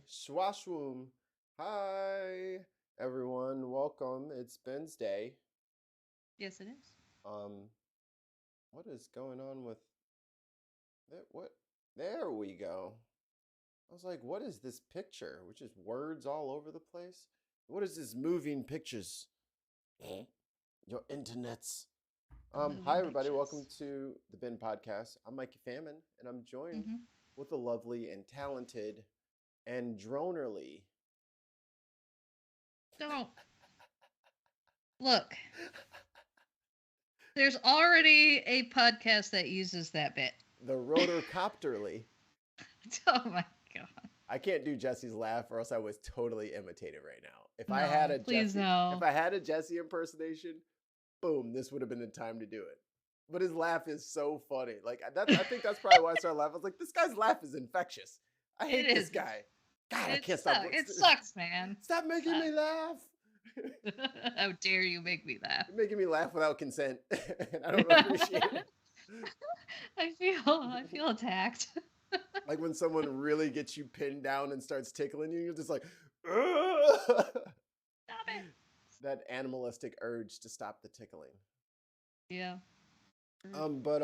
Swashwoom. Hi, everyone. Welcome. It's Ben's day. Yes, it is. Um, what is going on with that? What? There we go. I was like, what is this picture? Which is words all over the place. What is this moving pictures? Your internets. Hi, Moving everybody. Welcome pictures. to the Ben Podcast. I'm Mikey Famine, and I'm joined Hmm. with the lovely and talented and dronerly. Don't look. There's already a podcast that uses that bit. The rotorcopterly. Oh my god. I can't do Jesse's laugh, or else I was totally imitated right now. No, please If no. I had a Jesse impersonation, boom, this would have been the time to do it. But his laugh is so funny. Like I think that's probably why I started laughing. I was like, this guy's laugh is infectious. I It hate this is. guy. God, I It can't sucks. It sucks, man. Stop making me laugh. How dare you make me laugh? You're making me laugh without consent, and I don't appreciate it. I feel attacked. Like when someone really gets you pinned down and starts tickling you, you're just like, ugh! Stop it. That animalistic urge to stop the tickling. Yeah. But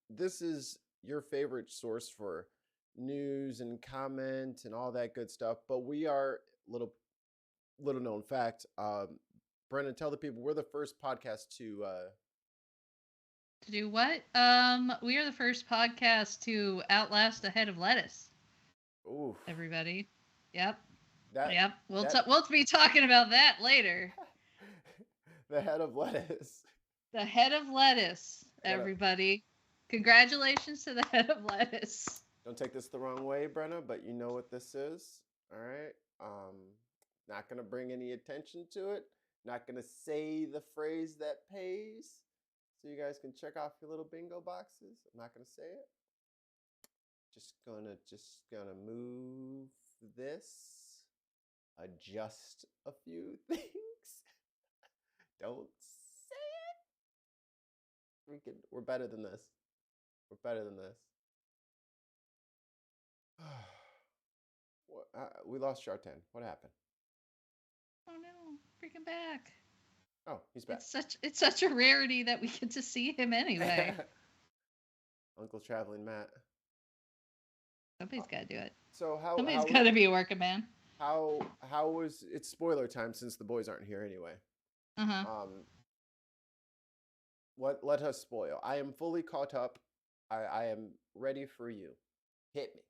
this is your favorite source for news and comment and all that good stuff. But we are little known fact. Brendan, tell the people we're the first podcast to To do what? We are the first podcast to outlast a head of lettuce. oof. Everybody. Yep. That Yep. that We'll be talking about that later. the head of lettuce. The head of lettuce, everybody. Congratulations to the head of lettuce. Don't take this the wrong way, Brenna, but you know what this is. All right. Not gonna bring any attention to it. Not gonna say the phrase that pays. So you guys can check off your little bingo boxes. I'm not gonna say it. Just gonna move this. Adjust a few things. Don't say it. We're better than this. We're better than this. We lost Shartan. What happened? Oh no, freaking back. Oh, he's back. It's such a rarity that we get to see him anyway. Uncle Traveling Matt. Somebody's got to do it. So Somebody's got to be a working man. How was it's spoiler time since the boys aren't here anyway. Let us spoil. I am fully caught up. I am ready for you. Hit me.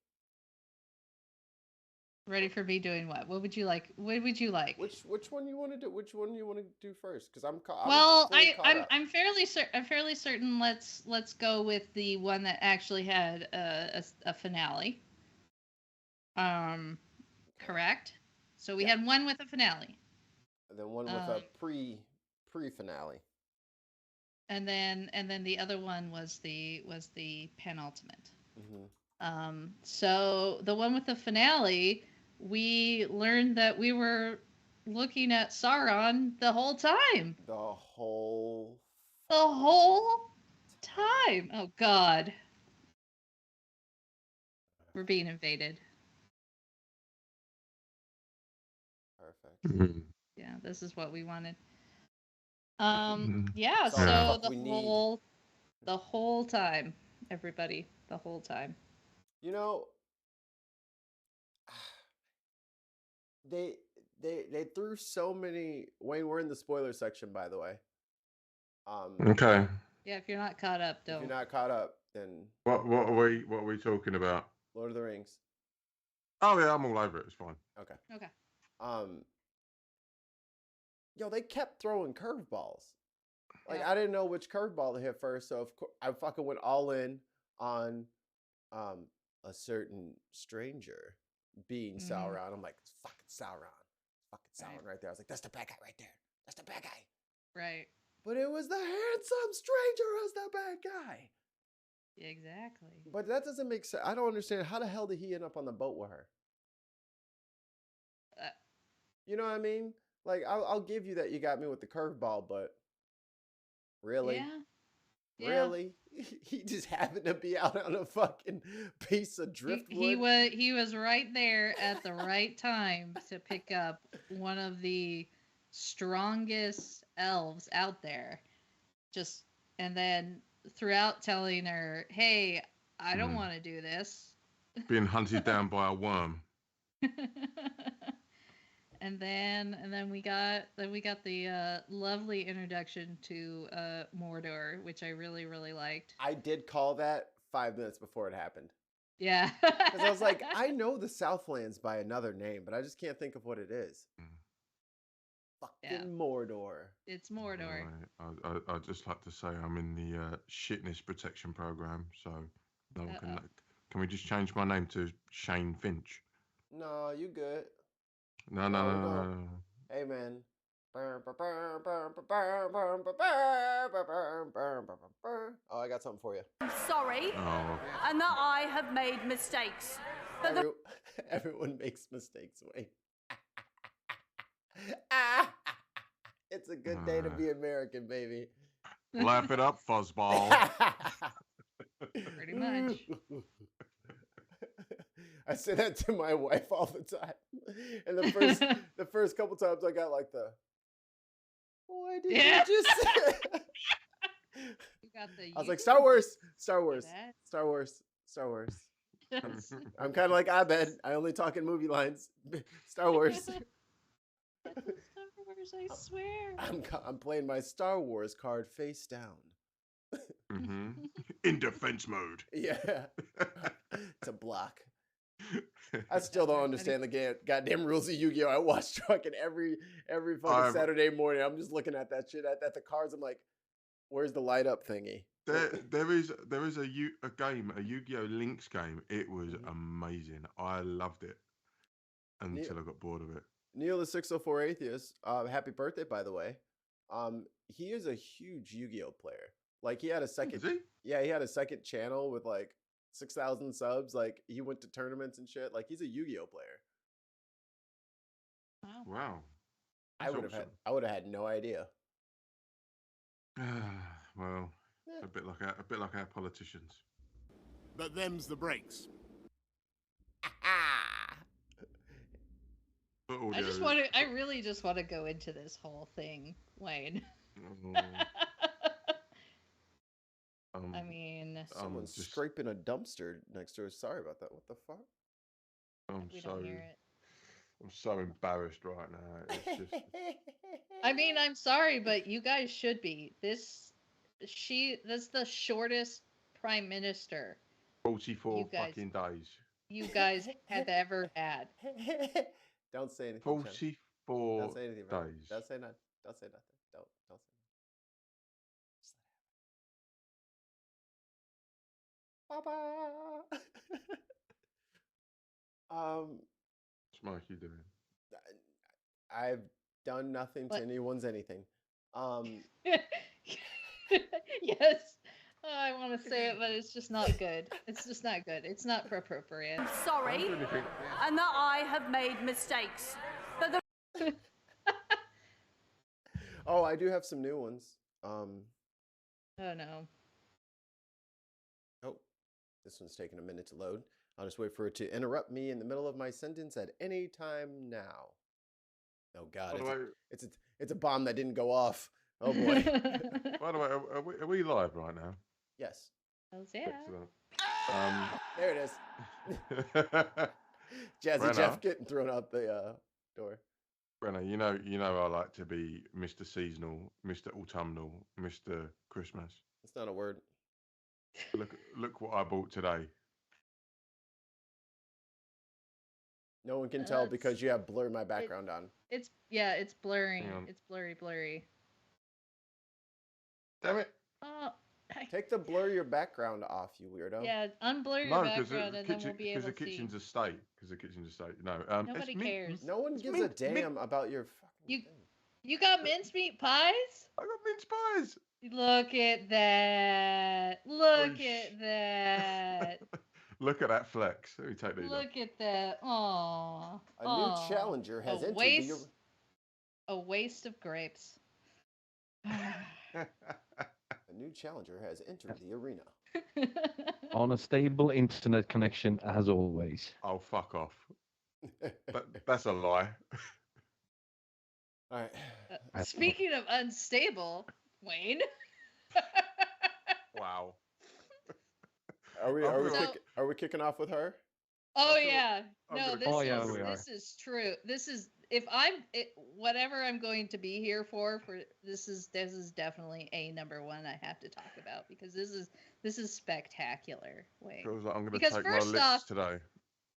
Ready for me doing what? What would you like? What would you like? Which one you want to do? Which one you want to do first? Because I'm fairly certain. Let's go with the one that actually had a finale. Correct. So we had one with a finale. And then one with a pre-finale. And then the other one was the penultimate. Mm-hmm. So the one with the finale, we learned that we were looking at Sauron the whole time. The whole time. Oh God. We're being invaded. Perfect. Yeah, this is what we wanted. Yeah, That's all the Yeah. so fuck we need. the whole time, everybody, the whole time. You know, they they threw so many. Wayne, we're in the spoiler section, by the way. Okay. Yeah, if you're not caught up, If you're don't. not caught up, then What are we talking about? Lord of the Rings. Oh yeah, I'm all over it. It's fine. Okay. Okay. Um, they kept throwing curveballs. Like Yep. I didn't know which curveball to hit first, so of course I fucking went all in on um a certain stranger being Mm-hmm. Sauron. I'm like, it's fucking Sauron. Fucking Right. Sauron right there. I was like, that's the bad guy right there. That's the bad guy. Right. But it was the handsome stranger as the bad guy. Exactly. But that doesn't make sense. I don't understand. How the hell did he end up on the boat with her? Uh, You know what I mean? Like, I'll give you that you got me with the curveball, but really? yeah. Yeah. Really? He just happened to be out on a fucking piece of driftwood. He was right there at the right time to pick up one of the strongest elves out there. Just and then throughout telling her, "Hey, I don't want to do this." Being hunted down by a worm. and then we got the lovely introduction to Mordor, which I really really liked. I did call that 5 minutes before it happened. Yeah. Because I was like, I know the Southlands by another name, but I just can't think of what it is. Fucking Mordor. It's Mordor. Right. I'd just like to say I'm in the shitness protection program, so no one can. Can we just change my name to Shane Finch? No, you good. No. Hey, man. Oh, I got something for you. Sorry, and that I have made mistakes. But Everyone makes mistakes, Wayne. It's a good day to be American, baby. Laugh it up, fuzzball. Pretty much. I say that to my wife all the time. And the first couple times I got like what did you just say? You got the I was like, Star Wars. I'm kind of like Abed. I only talk in movie lines. Star Wars. Star Wars, I swear. I'm playing my Star Wars card face down. In defense mode. Yeah. To block. I still don't understand the goddamn rules of Yu-Gi-Oh! I watch fucking every fucking Saturday morning. I'm just looking at that shit at the cards. I'm like, where's the light up thingy? There is a game, a Yu-Gi-Oh! Links game. It was amazing. I loved it until I got bored of it. Neil the 604 Atheist, happy birthday, by the way. He is a huge Yu-Gi-Oh! Player. Like he had a second. Is he? Yeah, he had a second channel with like 6,000 subs. Like he went to tournaments and shit. Like he's a Yu-Gi-Oh! Player. Wow. I would have had no idea. Well, a bit like our politicians. But them's the breaks. I really just want to go into this whole thing, Wayne. I mean, someone's scraping a dumpster next to us. Sorry about that. What the fuck? We don't hear it. I'm so embarrassed right now. It's just. I mean, I'm sorry, but you guys should be. That's the shortest prime minister. 44 fucking days. You guys have ever had. Don't say anything. 44 Don't say anything. days. Don't say nothing. Don't say nothing. Don't say nothing. Bye-bye. What's Mikey doing? I've done nothing to anyone's anything. Yes. I want to say it, but it's just not good. It's just not good. It's not appropriate. Sorry, and that I have made mistakes. But Oh, I do have some new ones. Oh no. Oh, this one's taking a minute to load. I'll just wait for it to interrupt me in the middle of my sentence at any time now. Oh God, it's a bomb that didn't go off. Oh boy. By the way, are we live right now? Yes. Hells yeah. Excellent. There it is. Jazzy Brenna? Jeff getting thrown out the door. Brenna, you know I like to be Mr. Seasonal, Mr. Autumnal, Mr. Christmas. It's not a word. Look what I bought today. No one can tell because you have blur my background on. It's blurring. It's blurry. Damn it. Take the blur your background off, you weirdo. Yeah, unblur your background and then we'll be able to see. Because the kitchen's a state. No, nobody cares. No one gives a damn about your fucking thing. You got mincemeat pies? I got mince pies. Look at that. Look at that. Look at that flex. Let me take these Look at that. Aww. A new challenger has entered the... A waste of grapes. A new challenger has entered the arena. On a stable internet connection, as always. Oh, fuck off. That's a lie. All right. Speaking of unstable, Wayne. Wow. Are we kicking off with her? Oh yeah. No, we this is true. This is whatever I'm going to be here for this is definitely a number one I have to talk about because this is spectacular, Wayne. Feels like I'm going to take my licks today.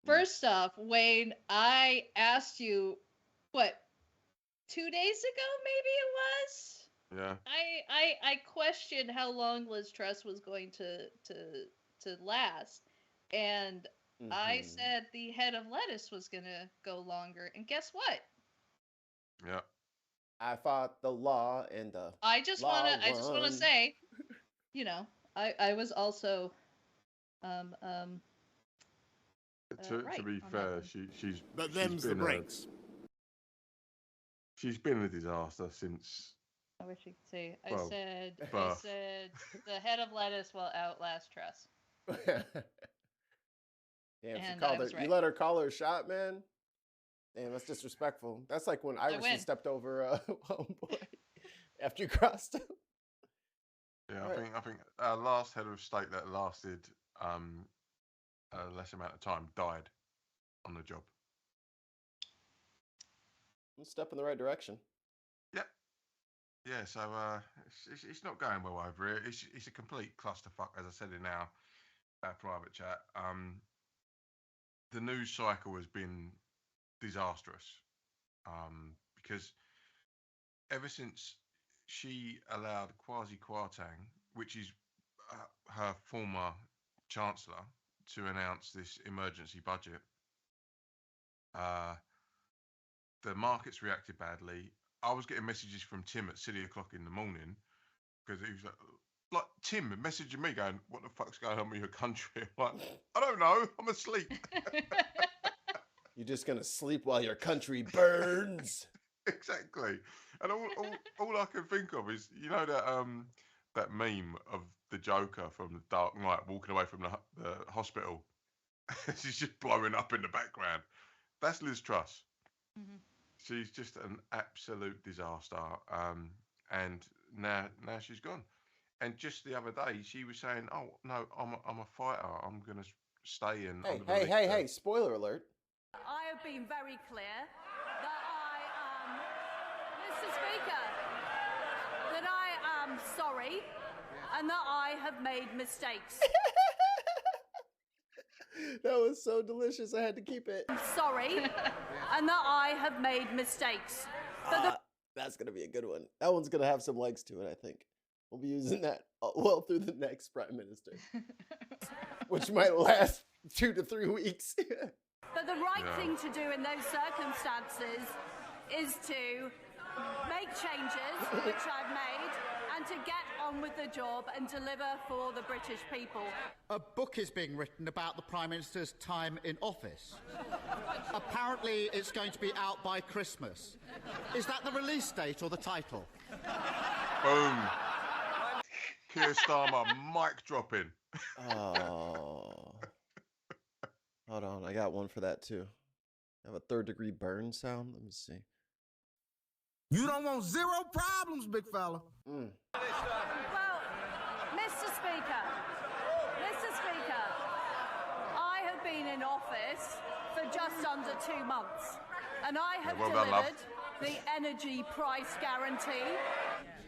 First off, Wayne, I asked you 2 days ago, maybe it was. Yeah. I questioned how long Liz Truss was going to last, and I said the head of lettuce was gonna go longer, and guess what? Yeah. I fought the law and the. I just wanna say, I was also right to be fair, she's But them's the breaks. She's been a disaster since. I wish you could see. I said the head of lettuce will outlast Truss. Damn, she called her. Right. You let her call her shot, man. Damn, that's disrespectful. That's like when Iverson stepped over homeboy after you crossed him. Yeah, I think our last head of state that lasted a less amount of time died on the job. One step in the right direction. Yep. Yeah, so it's not going well over here. It's a complete clusterfuck, as I said in our private chat. The news cycle has been disastrous because ever since she allowed Kwasi Kwarteng, which is her former chancellor, to announce this emergency budget, the markets reacted badly. I was getting messages from Tim at 6 o'clock in the morning because he was like Tim messaging me going, "What the fuck's going on with your country?" I'm like, I don't know. I'm asleep. You're just gonna sleep while your country burns. Exactly. And all I can think of is that meme of the Joker from The Dark Knight walking away from the hospital. She's just blowing up in the background. That's Liz Truss. Mm-hmm. She's just an absolute disaster. And now she's gone. And just the other day, she was saying, "Oh no, I'm a fighter. I'm gonna stay in." Hey! Spoiler alert. I have been very clear that I am, Mr. Speaker, that I am sorry and that I have made mistakes. That was so delicious. I had to keep it. I'm sorry and that I have made mistakes. That's going to be a good one. That one's going to have some legs to it, I think. We'll be using that well through the next Prime Minister, which might last 2 to 3 weeks. But the right thing to do in those circumstances is to make changes, which I've made, and to get on with the job and deliver for the British people. A book is being written about the Prime Minister's time in office. Apparently it's going to be out by Christmas. Is that the release date or the title? Boom. Keir Starmer, mic dropping. Oh. Hold on, I got one for that too. I have a 3rd-degree burn sound. Let me see. You don't want zero problems, big fella. Well, Mr. Speaker, I have been in office for just under 2 months, and I have well done, love. delivered the energy price guarantee.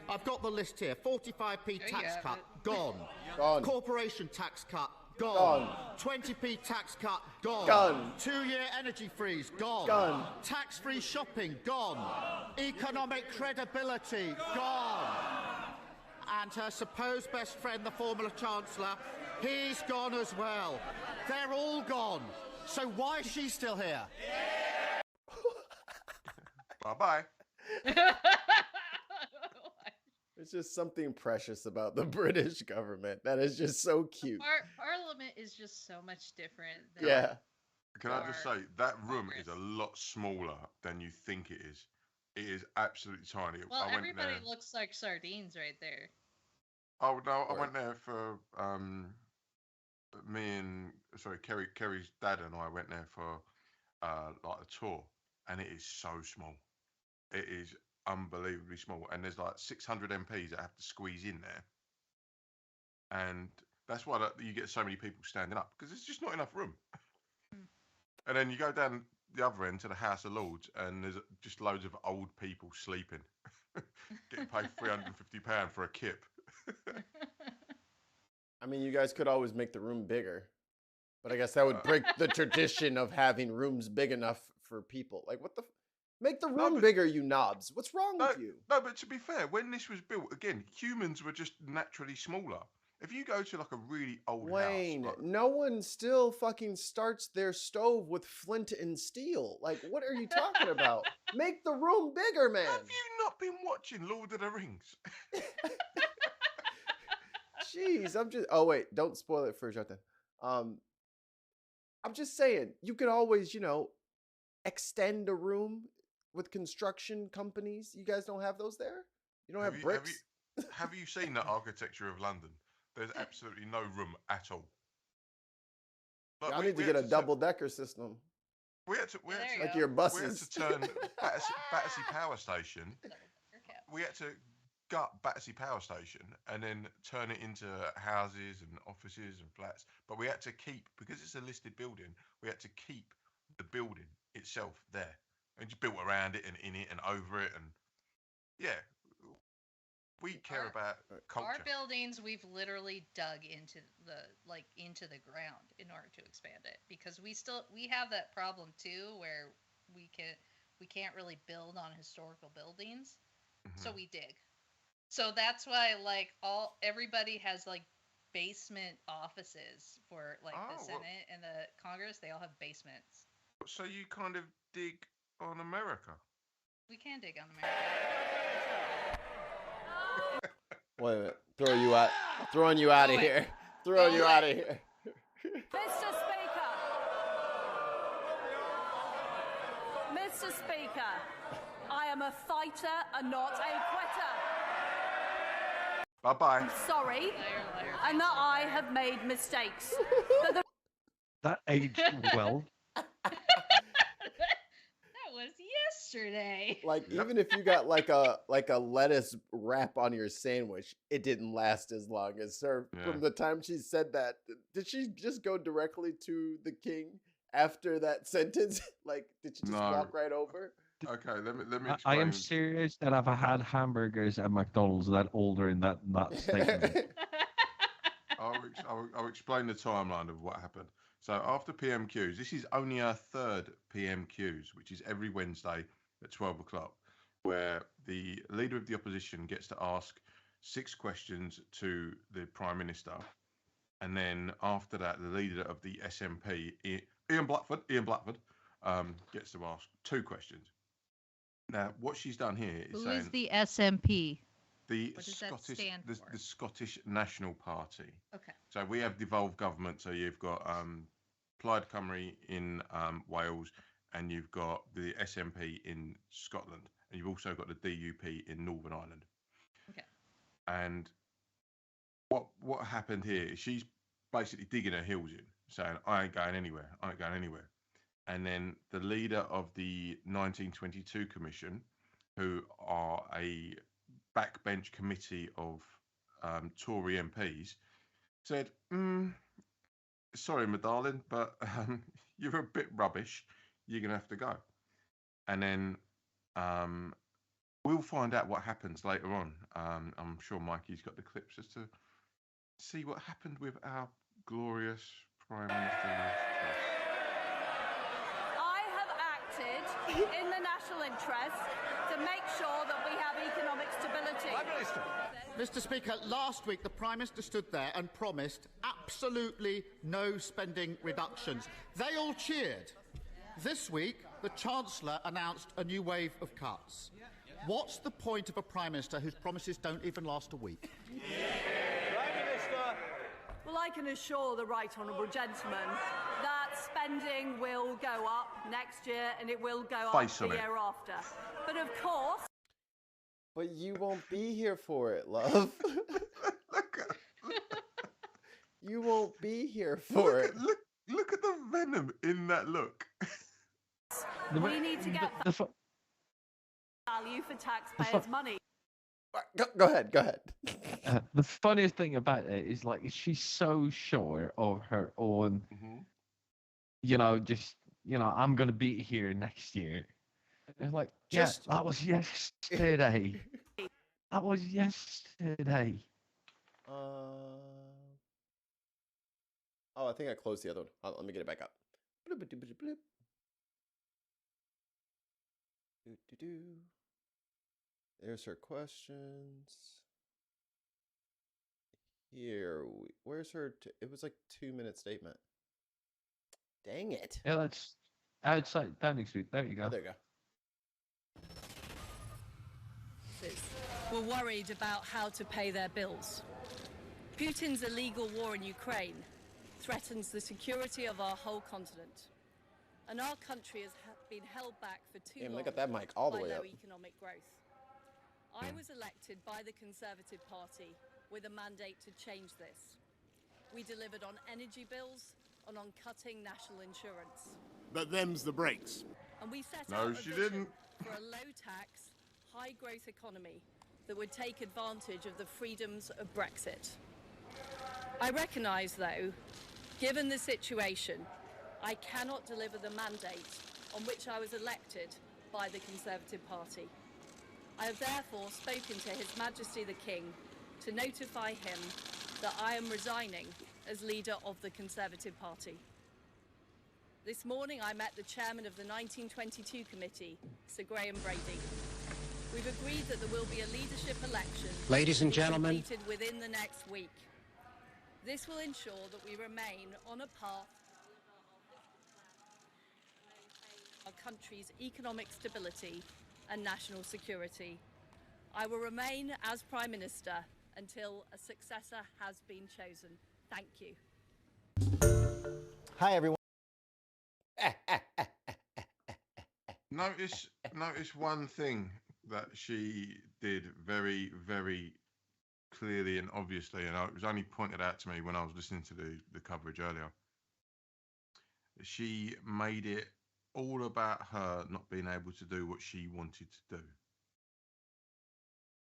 I've got the list here. 45p There you tax have cut, it. gone. Gone. Corporation tax cut, gone. Gone. 20p tax cut, gone. Gone. 2-year energy freeze, gone. Gone. Tax-free shopping, gone. Economic credibility, gone. And her supposed best friend, the former Chancellor, he's gone as well. They're all gone. So why is she still here? Bye-bye. There's just something precious about the British government that is just so cute. Parliament is just so much different. Than Yeah. Can I just say, that room is a lot smaller than you think it is. It is absolutely tiny. Well, I went everybody there. looks like sardines right there. Oh no, I Right. went there for Kerry's dad and I went there for like a tour, and it is so small. It is unbelievably small, and there's like 600 MPs that have to squeeze in there, and that's why you get so many people standing up, because there's just not enough room. And then you go down the other end to the House of Lords, and there's just loads of old people sleeping, getting paid £350 for a kip. I mean, you guys could always make the room bigger, but I guess that would break the tradition of having rooms big enough for people. Like, what the? Make the room bigger, you knobs. What's wrong with you? No, but to be fair, when this was built, again, humans were just naturally smaller. If you go to like a really old Wayne, house, no one still fucking starts their stove with flint and steel. Like, what are you talking about? Make the room bigger, man. have you not been watching Lord of the Rings? Jeez, I'm just. Oh wait, don't spoil it for Jonathan. I'm just saying, you could always, extend a room with construction companies. You guys don't have those there. You don't have bricks. Have you seen the architecture of London? There's absolutely no room at all. I need to get a double-decker system. We had to like your buses. We had to turn Battersea Power Station. We had to gut Battersea Power Station and then turn it into houses and offices and flats. But we had to keep, because it's a listed building, we had to keep the building itself there. And just built around it and in it and over it. And yeah, we care about culture. Our buildings, we've literally dug into the ground in order to expand it, because we have that problem too, where we can't really build on historical buildings, so we dig. So that's why everybody has like basement offices for the Senate and the Congress. They all have basements. So you kind of dig on America. We can dig on America. Wait a minute. Throwing you out of here. Throwing you out of here. Mr. Speaker, I am a fighter and not a quitter. Bye-bye. I'm sorry, and that I have made mistakes. That aged well. That was yesterday. Like, even if you got like a lettuce wrap on your sandwich, it didn't last as long as her. Yeah. From the time she said that, did she just go directly to the king after that sentence? Like, did she just walk right over? Okay, let me explain. I am serious that I've had hamburgers at McDonald's that older in that statement. I'll explain the timeline of what happened. So after PMQs, this is only our third PMQs, which is every Wednesday at 12 o'clock, where the leader of the opposition gets to ask 6 questions to the Prime Minister. And then after that, the leader of the SNP, Ian Blackford, gets to ask 2 questions. Now, what she's done here is Who is the SNP? The What does that Scottish, stand for? the Scottish National Party. Okay. So we have devolved government. So you've got Plaid Cymru in Wales, and you've got the SNP in Scotland, and you've also got the DUP in Northern Ireland. Okay. And what happened here is she's basically digging her heels in, saying, I ain't going anywhere. And then the leader of the 1922 Commission who are a backbench committee of Tory MPs, said, sorry, my darling, but you're a bit rubbish. You're going to have to go. And then we'll find out what happens later on. I'm sure Mikey's got the clips just to see what happened with our glorious Prime Minister. I have acted in the national interest to make sure that we have economic stability. Prime Minister. Mr. Speaker, last week the Prime Minister stood there and promised absolutely no spending reductions. They all cheered. This week, the Chancellor announced a new wave of cuts. What's the point of a Prime Minister whose promises don't even last a week? Prime Minister. Well, I can assure the right honourable gentleman that spending will go up next year and it will go up the year after. But of course... But you won't be here for it, love. You won't be here for it. Look at the venom in that look. We need to get value for taxpayers' money. Go ahead. The funniest thing about it is, like, she's so sure of her own, I'm going to be here next year. It's like, that was yesterday. That was yesterday. I think I closed the other one. Let me get it back up. There's her questions. Where's her? It was like 2-minute statement. Dang it. Yeah, that's outside Downing Street. There you go. Oh, there you go. Were worried about how to pay their bills. Putin's illegal war in Ukraine threatens the security of our whole continent. And our country has been held back for too long Look at that mic all the by way low up. economic growth. I was elected by the Conservative Party with a mandate to change this. We delivered on energy bills and on cutting national insurance. But them's the breaks. And we set No, out a she vision didn't. for a low-tax, high-growth economy that would take advantage of the freedoms of Brexit. I recognise, though, given the situation, I cannot deliver the mandate on which I was elected by the Conservative Party. I have therefore spoken to His Majesty the King to notify him that I am resigning as leader of the Conservative Party. This morning I met the chairman of the 1922 committee, Sir Graham Brady. We've agreed that there will be a leadership election. Ladies and gentlemen, completed within the next week. This will ensure that we remain on a path to our country's economic stability and national security. I will remain as Prime Minister until a successor has been chosen. Thank you. Hi, everyone. Notice one thing that she did very, very clearly and obviously, and it was only pointed out to me when I was listening to the coverage earlier. She made it all about her not being able to do what she wanted to do.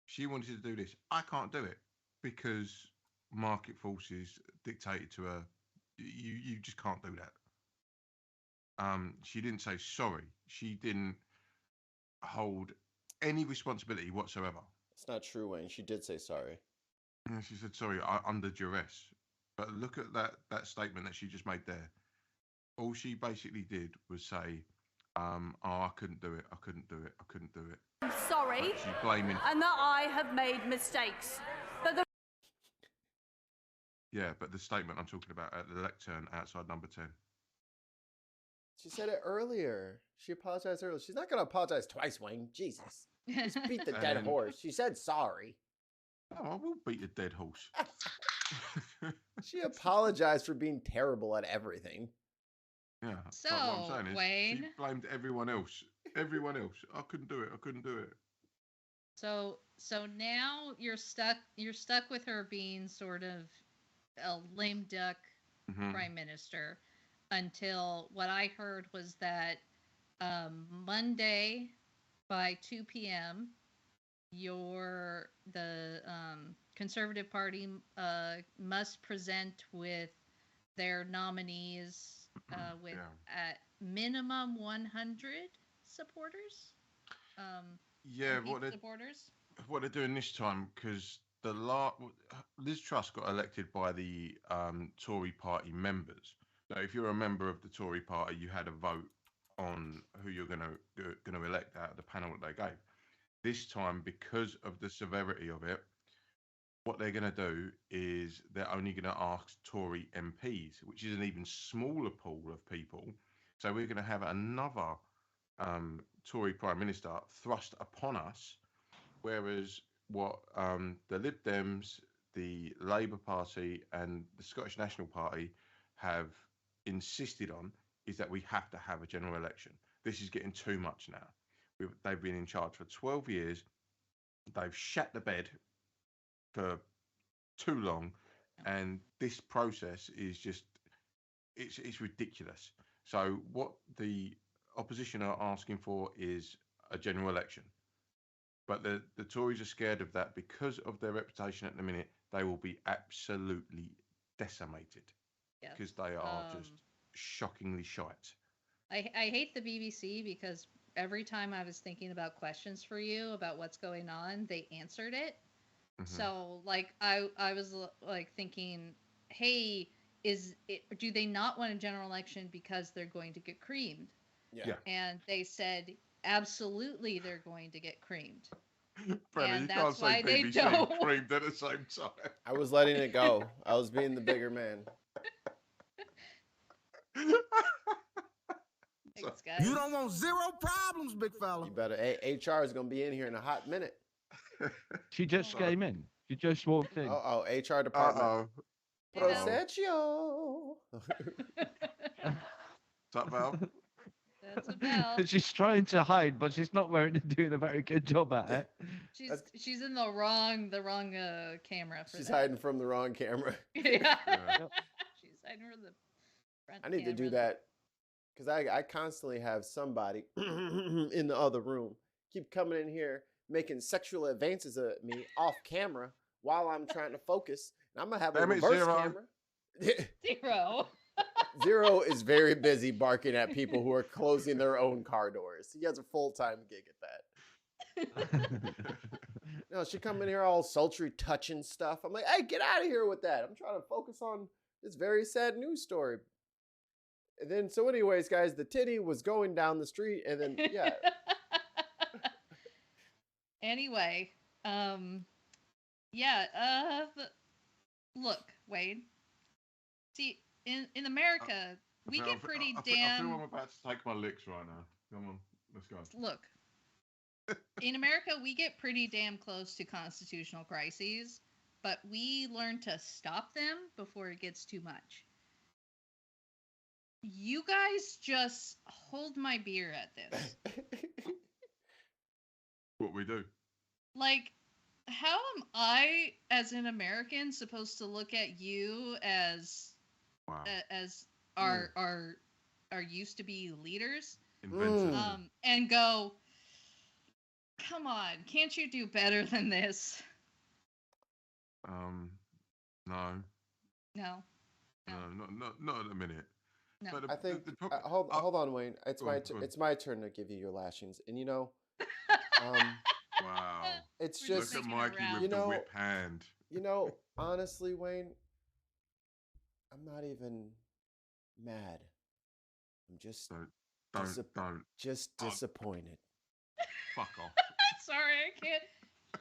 She wanted to do this. I can't do it because market forces dictated to her. You just can't do that. She didn't say sorry. She didn't hold any responsibility whatsoever. It's not true, Wayne. She did say sorry. And she said sorry under duress. But look at that statement that she just made there. All she basically did was say, I couldn't do it. I couldn't do it. I couldn't do it. I'm sorry, Like she's blaming. and that I have made mistakes. But the Yeah, but the statement I'm talking about at the lectern outside number 10. She said it earlier. She apologized earlier. She's not going to apologize twice, Wayne. Jesus. Just beat the dead And- horse. She said sorry. Oh, I will beat a dead horse. She apologized for being terrible at everything. Yeah. So, but what I'm saying is Wayne. she blamed everyone else. Everyone else. I couldn't do it. I couldn't do it. So now you're stuck with her being sort of a lame duck Mhm. prime minister until what I heard was that Monday by 2 p.m., the Conservative Party must present with their nominees with at minimum 100 supporters. Yeah, supporters. What they're doing this time, because Liz Truss got elected by the Tory party members. So if you're a member of the Tory party, you had a vote on who you're going to elect out of the panel that they gave. This time, because of the severity of it, what they're going to do is they're only going to ask Tory MPs, which is an even smaller pool of people. So we're going to have another Tory Prime Minister thrust upon us, whereas what the Lib Dems, the Labour Party and the Scottish National Party have insisted on is that we have to have a general election. This is getting too much now. They've been in charge for 12 years. They've shat the bed for too long, and this process is just it's ridiculous. So what the opposition are asking for is a general election, but the Tories are scared of that because of their reputation at the minute. They will be absolutely decimated because they are just shockingly shite. I hate the BBC because every time I was thinking about questions for you about what's going on, they answered it. Mm-hmm. So like I was like thinking, hey, do they not want a general election because they're going to get creamed? Yeah. And they said absolutely they're going to get creamed. Brennan, you can't say BBC and creamed at the same time. I was letting it go. I was being the bigger man. Thanks, guys. You don't want zero problems, big fella. You better. HR is going to be in here in a hot minute. She just came in. She just walked in. Oh, HR department. Proseccio. What's up, Val? That's a Val. She's trying to hide, but she's not doing a very good job at it. She's in the wrong camera. She's hiding from the wrong camera. Yeah. She's hiding from the front. I need to do that because I constantly have somebody in the other room keep coming in here making sexual advances at me off camera while I'm trying to focus. And I'm gonna have a reverse camera. Zero. Zero is very busy barking at people who are closing their own car doors. He has a full-time gig at that. No, she come in here all sultry, touching stuff. I'm like, hey, get out of here with that. I'm trying to focus on this very sad news story. And then, so anyways, guys, the titty was going down the street, and then, yeah. Anyway, look, Wade. See, in America, we get pretty damn. I feel I'm about to take my licks right now. Come on, let's go. Look, in America, we get pretty damn close to constitutional crises, but we learn to stop them before it gets too much. You guys just hold my beer at this. What we do? Like, how am I, as an American, supposed to look at you as our used to be leaders, and go, come on, can't you do better than this? No. No. Not at the minute. No. I think. Hold on, Wayne. It's my turn to give you your lashings, and wow. It's just look at Mikey with the whip hand. Honestly, Wayne, I'm not even mad. I'm just disappointed. Fuck off. Sorry, I can't.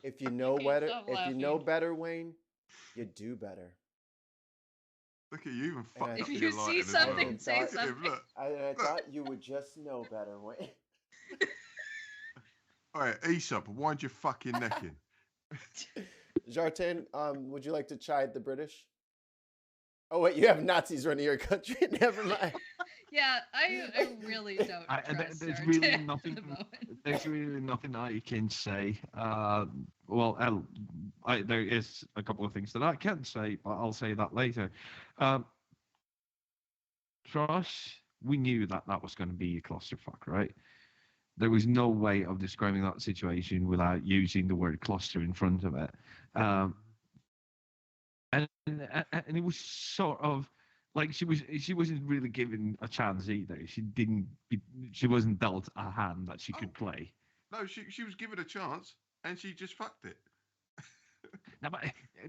If you know better, Wayne, you do better. Look at you, even fucked up. If you see something, say something. I thought you would just know better, Wayne. All right, Aesop, wind your fucking neck in. Jartan, would you like to chide the British? Oh wait, you have Nazis running your country. Never mind. Yeah, I really don't trust there's Jartan really at nothing. the moment. There's really nothing I can say. There is a couple of things that I can say, but I'll say that later. Truss, we knew that was going to be a clusterfuck, right? There was no way of describing that situation without using the word cluster in front of it. And it was sort of like she wasn't really given a chance either. She wasn't dealt a hand that she could play. No, she was given a chance and she just fucked it. No, but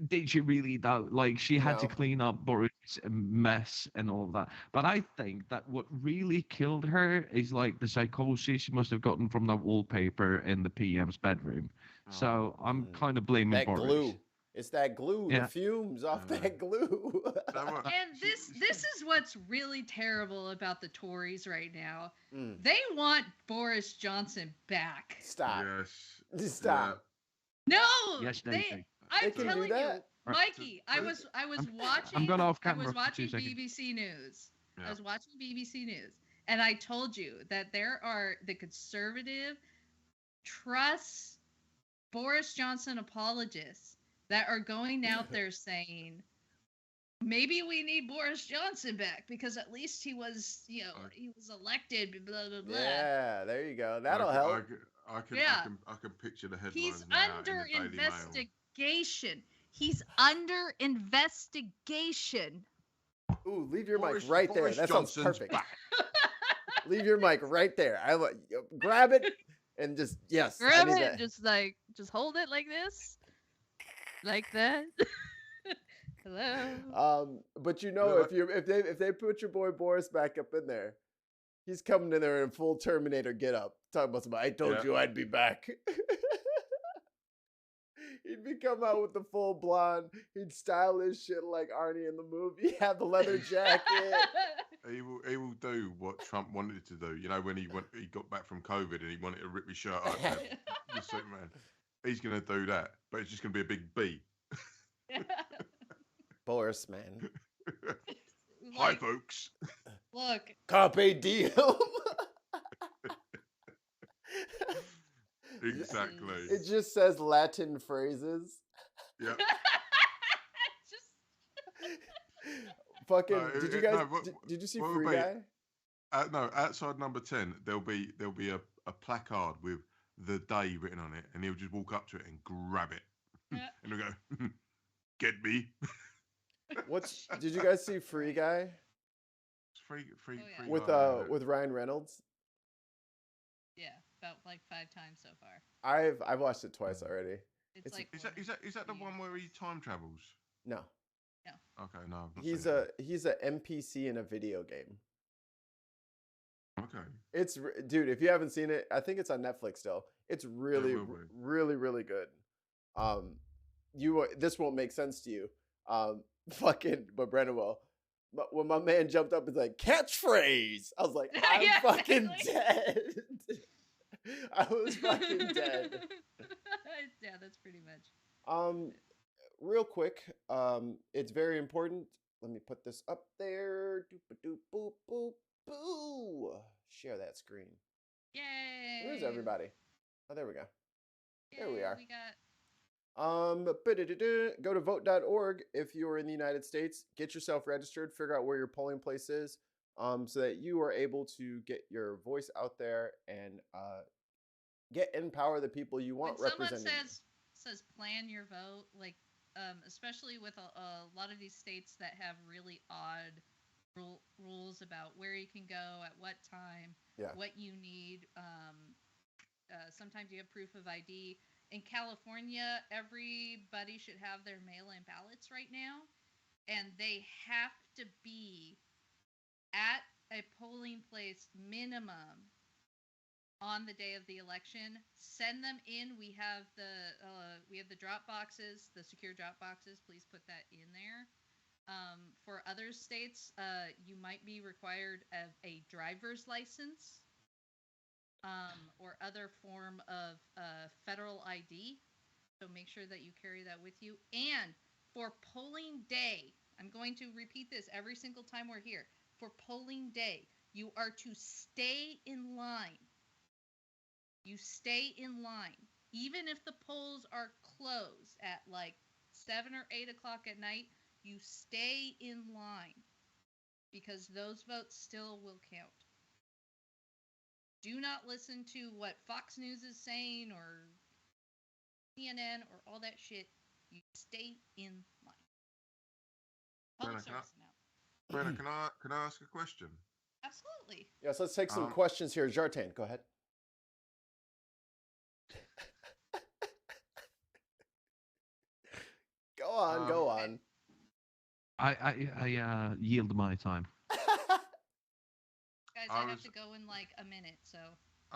did she really though? Like she had to No. clean up Boris' mess and all that. But I think that what really killed her is like the psychosis she must have gotten from the wallpaper in the PM's bedroom. So I'm kind of blaming That Boris. glue. It's that glue, Yeah. the fumes off that glue. And this is what's really terrible about the Tories right now. Mm. They want Boris Johnson back. Stop. Yes. Stop. No, Yes, they do. I'm can do telling you, that. Mikey. I was watching. I'm going off I camera was for 2 watching seconds. BBC News. Yeah. I was watching BBC News, and I told you that there are the conservative trust Boris Johnson apologists that are going out there saying, maybe we need Boris Johnson back because at least he was, he was elected, blah, blah, blah. Yeah, there you go. That'll help. I can picture the headlines He's now under in the Daily Mail. investigation. He's under investigation. Ooh, leave your Boris- mic right there. Boris That Johnson's sounds perfect. back. Leave your mic right there. Grab it and just I Grab need it, that. just hold it like this, like that. Hello. But if they put your boy Boris back up in there, he's coming in there in full Terminator get up, talking about somebody. I told you I'd be back. He'd be come out with the full blonde. He'd style his shit like Arnie in the movie. Have the leather jacket. He will do what Trump wanted to do. You know, when he got back from COVID and he wanted to rip his shirt up. The Superman. He's going to do that, but it's just going to be a big B. Boris, man. Hi, folks. Look. Carpe diem. Exactly. It just says Latin phrases. Yeah. Fucking. Did you guys? Did you see Free Guy? No, outside number 10, there'll be a placard with the day written on it, and he'll just walk up to it and grab it, and he'll go, "Get me." Did you guys see Free Guy? Free with Ryan Reynolds. Yeah, about like 5 times so far. I've watched it twice already. It's like is that the one where he time travels? No. No. Okay, no. He's a NPC in a video game. Okay. It's dude. If you haven't seen it, I think it's on Netflix still. It's really, really, really good. This won't make sense to you. But Brandon will. But when my man jumped up, it's like catchphrase. I was like, I'm fucking dead. I was fucking dead. Yeah, that's pretty much. Real quick, it's very important. Let me put this up there. Doop boop boop boo. Share that screen. Yay! Where's everybody? Oh, there we go. There we are. We got. Go to vote.org if you're in the United States. Get yourself registered. Figure out where your polling place is, so that you are able to get your voice out there and empower the people you want representing. When someone says plan your vote, like especially with a lot of these states that have really odd rules about where you can go at what time, what you need. Sometimes you have proof of ID. In California, everybody should have their mail-in ballots right now, and they have to be at a polling place minimum on the day of the election. Send them in. We have the drop boxes, the secure drop boxes. Please put that in there. For other states, you might be required of a driver's license. Or other form of federal ID. So make sure that you carry that with you. And for polling day, I'm going to repeat this every single time we're here. For polling day, you are to stay in line. You stay in line. Even if the polls are closed at like 7 or 8 o'clock at night, you stay in line. Because those votes still will count. Do not listen to what Fox News is saying or CNN or all that shit. You stay in line. Public Brenna, service now. Brenna, can I ask a question? Absolutely. Yes, let's take some questions here. Jartan, go ahead. Go on. I yield my time. Guys, I have to go in like a minute, so.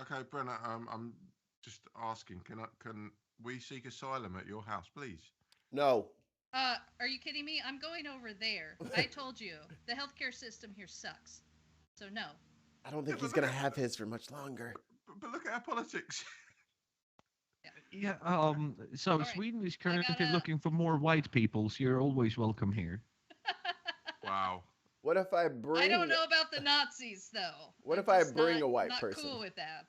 Okay, Brenna, I'm just asking, can we seek asylum at your house, please? No. Are you kidding me? I'm going over there. I told you, the healthcare system here sucks. So no. I don't think he's going to have his for much longer. But look at our politics. Yeah, so right. Sweden is currently looking for more white people, so you're always welcome here. Wow. What if I bring... I don't know about the Nazis, though. What if I bring a white person? I'm not cool with that.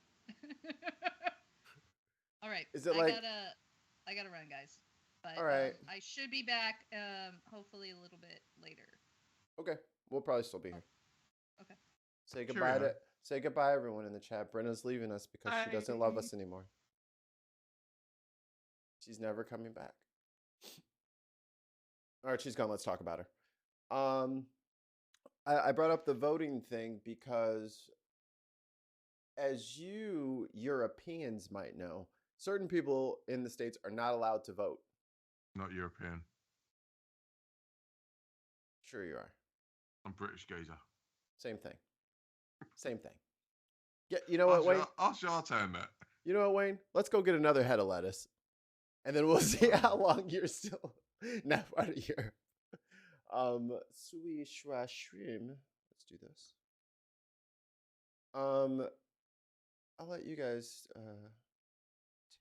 All right. Is it I gotta run, guys. But, all right. I should be back, hopefully a little bit later. Okay. We'll probably still be here. Okay. Say goodbye Say goodbye, everyone in the chat. Brenna's leaving us because she doesn't love us anymore. She's never coming back. All right, she's gone. Let's talk about her. I brought up the voting thing because, as you Europeans might know, certain people in the States are not allowed to vote. Not European. Sure you are. I'm British geezer. Same thing. Same thing. Yeah, you know what, Wayne? Ask Jartan that. You know what, Wayne? Let's go get another head of lettuce. And then we'll see how long you're still not part of Europe. Sui shwa shrim. Let's do this. I'll let you guys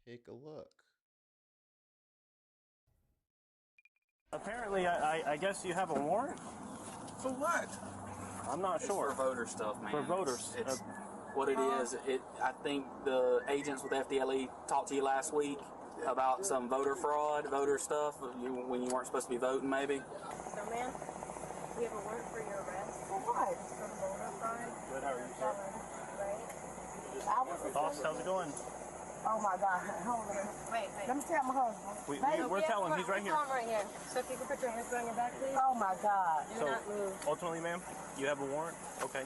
take a look. Apparently, I guess you have a warrant? For what? I'm not sure. For voter stuff, man. For voters. It's what it is. I think the agents with FDLE talked to you last week about some voter fraud, voter stuff, when you weren't supposed to be voting, maybe. So, ma'am, we have a warrant for your arrest. For what? For voter fraud. Good, how are you, sir? Right? Boss, how's it going? Oh my God, hold on. Wait. Let me tell my husband. We're telling him, he's right here. Right here. So if you can put your hands behind your back, please. Oh my God. Do not move. Ultimately, ma'am, you have a warrant? Okay.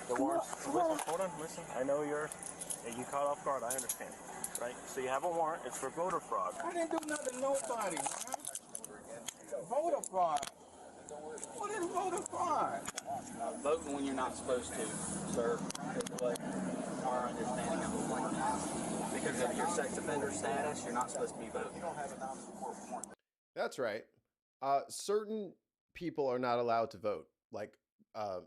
The warrant. Hold on, listen. I know you caught off guard, I understand. Right? So you have a warrant, it's for voter fraud. I didn't do nothing to nobody, man. Voter fraud. What is voter fraud? Voting when you're not supposed to, sir, is what our understanding of the warrant is. Because of your sex offender status, you're not supposed to be voting. That's right. Certain people are not allowed to vote, like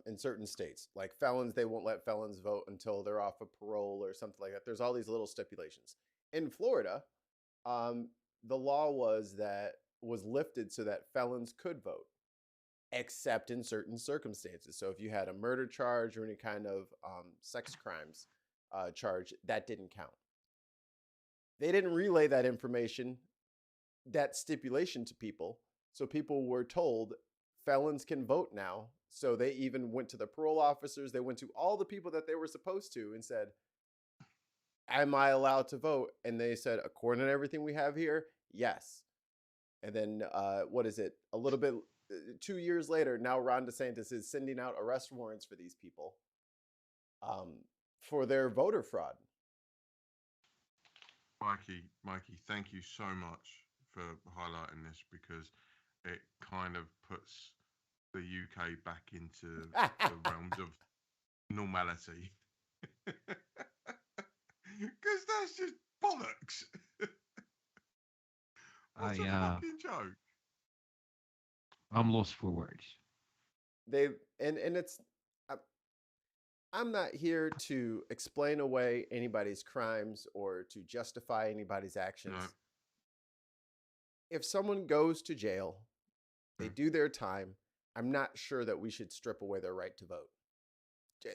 in certain states. Like felons, they won't let felons vote until they're off of parole or something like that. There's all these little stipulations. In Florida, the law was lifted so that felons could vote, except in certain circumstances. So if you had a murder charge or any kind of sex crimes charge, that didn't count. They didn't relay that information, that stipulation to people. So people were told felons can vote now. So they even went to the parole officers. They went to all the people that they were supposed to and said, am I allowed to vote? And they said, according to everything we have here, yes. And then what is it? A little bit, 2 years later, now Ron DeSantis is sending out arrest warrants for these people for their voter fraud. Mikey, thank you so much for highlighting this because it kind of puts the UK back into the realms of normality. Because that's just bollocks. What's a fucking joke? I'm lost for words. I'm not here to explain away anybody's crimes or to justify anybody's actions. No. If someone goes to jail, they do their time, I'm not sure that we should strip away their right to vote.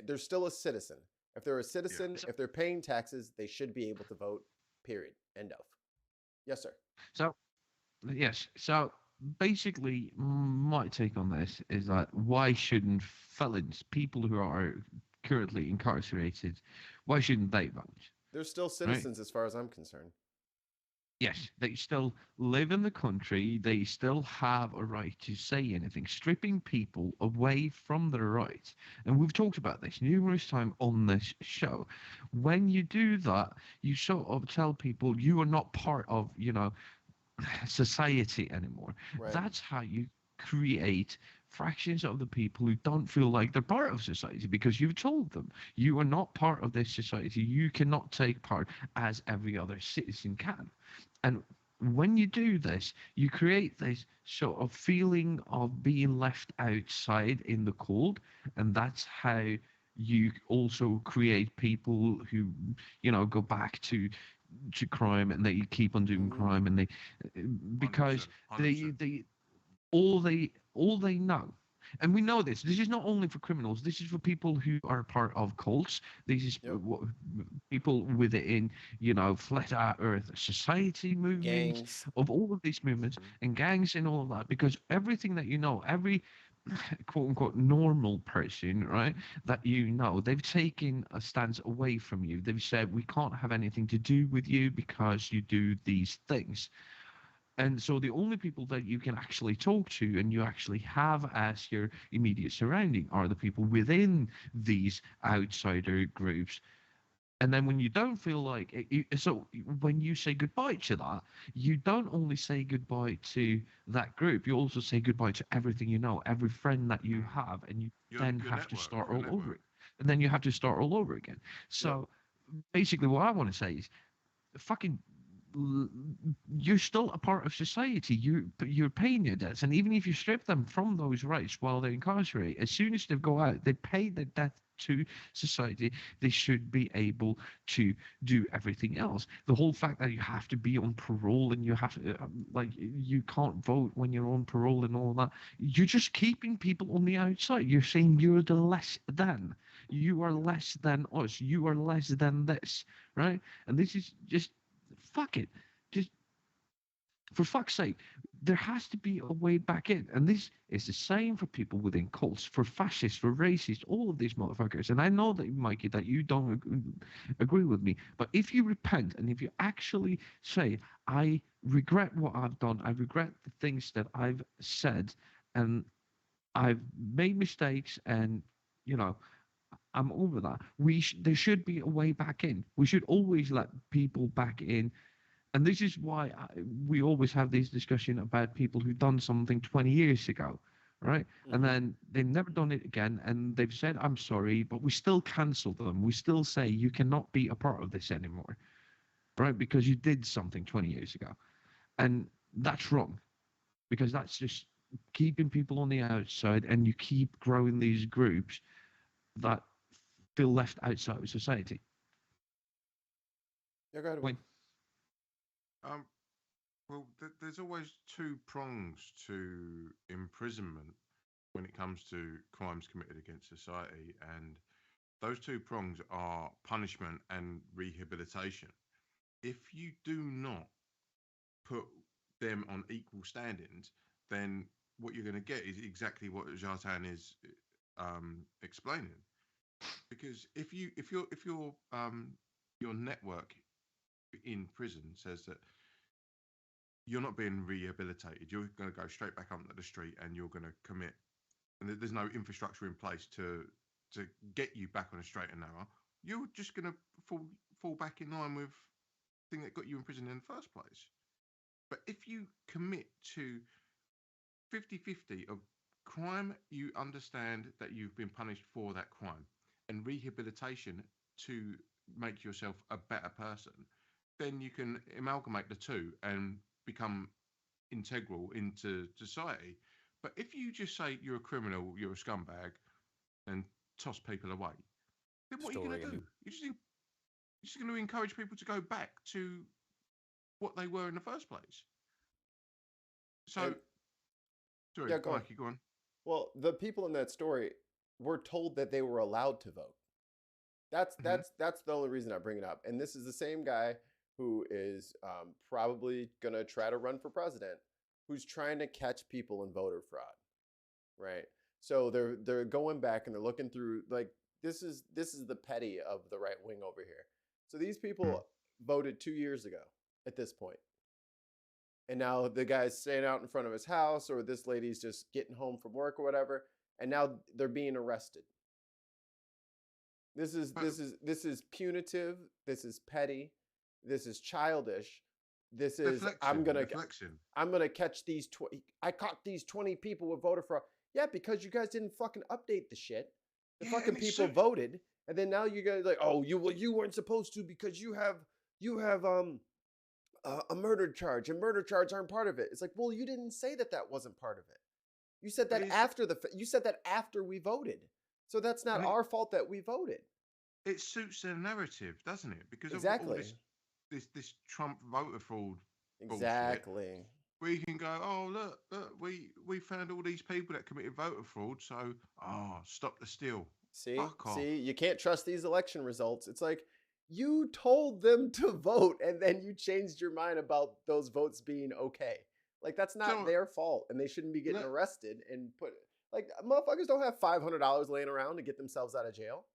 They're still a citizen. If they're a citizen, if they're paying taxes, they should be able to vote, period. End of. Yes, sir. So basically, my take on this is that why shouldn't felons, people who are currently incarcerated, Why shouldn't they vote? They're still citizens as far as I'm concerned. Yes, they still live in the country. They still have a right to say anything. Stripping people away from their rights. And we've talked about this numerous times on this show. When you do that, you sort of tell people you are not part of, society anymore. Right. That's how you create fractions of the people who don't feel like they're part of society, because you've told them you are not part of this society. You cannot take part as every other citizen can. And when you do this, you create this sort of feeling of being left outside in the cold. And that's how you also create people who, go back to crime, and they keep on doing crime, and they, because 100%. they all they know. And we know this is not only for criminals. This is for people who are part of cults. This is people within, flat earth society movements, gangs, of all of these movements and gangs and all of that. Because everything that every quote unquote normal person, right, that they've taken a stance away from you. They've said, we can't have anything to do with you because you do these things. And so the only people that you can actually talk to and you actually have as your immediate surrounding are the people within these outsider groups. And then when you don't feel like it, so when you say goodbye to that, you don't only say goodbye to that group, you also say goodbye to everything every friend that you have, and you then have to start all over. And then you have to start all over again. So basically what I want to say is, fucking you're still a part of society. You're paying your debts, and even if you strip them from those rights while they're incarcerated, as soon as they go out, they pay their debt to society. They should be able to do everything else. The whole fact that you have to be on parole and you have to, you can't vote when you're on parole and all that, you're just keeping people on the outside. You're saying you're the less than. You are less than us. You are less than this, right? And this is just, fuck it. Just, for fuck's sake, there has to be a way back in. And this is the same for people within cults, for fascists, for racists, all of these motherfuckers. And I know that, Mikey, that you don't agree with me. But if you repent and if you actually say, I regret what I've done, I regret the things that I've said, and I've made mistakes, and, I'm over that. There should be a way back in. We should always let people back in. And this is why we always have this discussion about people who've done something 20 years ago, right? And then they've never done it again, and they've said, I'm sorry, but we still cancel them. We still say, you cannot be a part of this anymore, right? Because you did something 20 years ago. And that's wrong, because that's just keeping people on the outside, and you keep growing these groups that feel left outside of society. Yeah, go ahead. Wayne. Well, there's always two prongs to imprisonment when it comes to crimes committed against society, and those two prongs are punishment and rehabilitation. If you do not put them on equal standings, then what you're going to get is exactly what Jartan is explaining. Because if your network in prison says that you're not being rehabilitated, you're going to go straight back onto the street and you're going to commit, and there's no infrastructure in place to get you back on a straight and narrow, you're just going to fall back in line with the thing that got you in prison in the first place. But if you commit to 50-50 of crime, you understand that you've been punished for that crime, and rehabilitation to make yourself a better person, then you can amalgamate the two and become integral into society. But if you just say you're a criminal, you're a scumbag, and toss people away, then what are you going to do? You're just going to encourage people to go back to what they were in the first place. So, sorry, yeah, go Mikey, go on. Well, the people in that story were told that they were allowed to vote. That's the only reason I bring it up. And this is the same guy who is probably going to try to run for president, who's trying to catch people in voter fraud, right? So they're going back and they're looking through, like, this is the petty of the right wing over here. So these people voted 2 years ago at this point. And now the guy's staying out in front of his house, or this lady's just getting home from work or whatever, and now they're being arrested. This is punitive. This is petty. This is childish. This is I'm gonna catch these 20. I caught these 20 people with voter fraud. Yeah, because you guys didn't fucking update the shit. The fucking people voted, and then now you guys like, oh, you weren't supposed to because you have a murder charge, and murder charges aren't part of it. It's like, well, you didn't say that wasn't part of it. You said that after we voted. So that's not our fault that we voted. It suits their narrative, doesn't it? Because exactly. of all this Trump voter fraud. Exactly. Bullshit, we can go, oh look, we found all these people that committed voter fraud, so stop the steal. See, you can't trust these election results. It's like you told them to vote, and then you changed your mind about those votes being okay. Like that's not their fault, and they shouldn't be getting arrested and put. Like motherfuckers don't have $500 laying around to get themselves out of jail.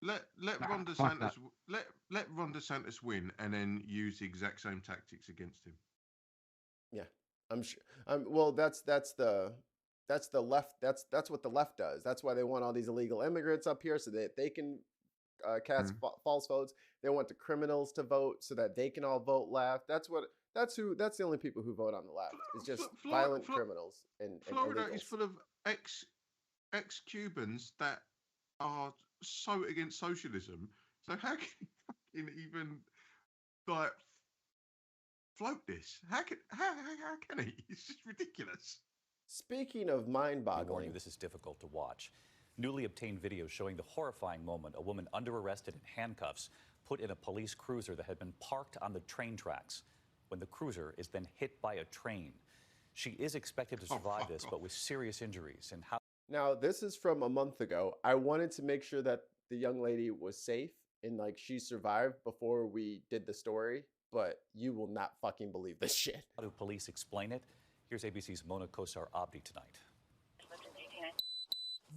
Let Ron DeSantis let Ron DeSantis win, and then use the exact same tactics against him. Yeah, I'm sure. Well, that's the left. That's what the left does. That's why they want all these illegal immigrants up here so that they can cast false votes. They want the criminals to vote so that they can all vote left. That's the only people who vote on the left. It's just violent criminals and Florida illegals. is full of ex-Cubans that are so against socialism. So how can you fucking even like float this? How can he? It's just ridiculous. Speaking of mind-boggling, warning, this is difficult to watch. Newly obtained video showing the horrifying moment a woman under arrested in handcuffs put in a police cruiser that had been parked on the train tracks when the cruiser is then hit by a train. She is expected to survive this, but with serious injuries. And how? Now, this is from a month ago. I wanted to make sure that the young lady was safe and like she survived before we did the story, but you will not fucking believe this shit. How do police explain it? Here's ABC's Mona Kosar-Abdi tonight.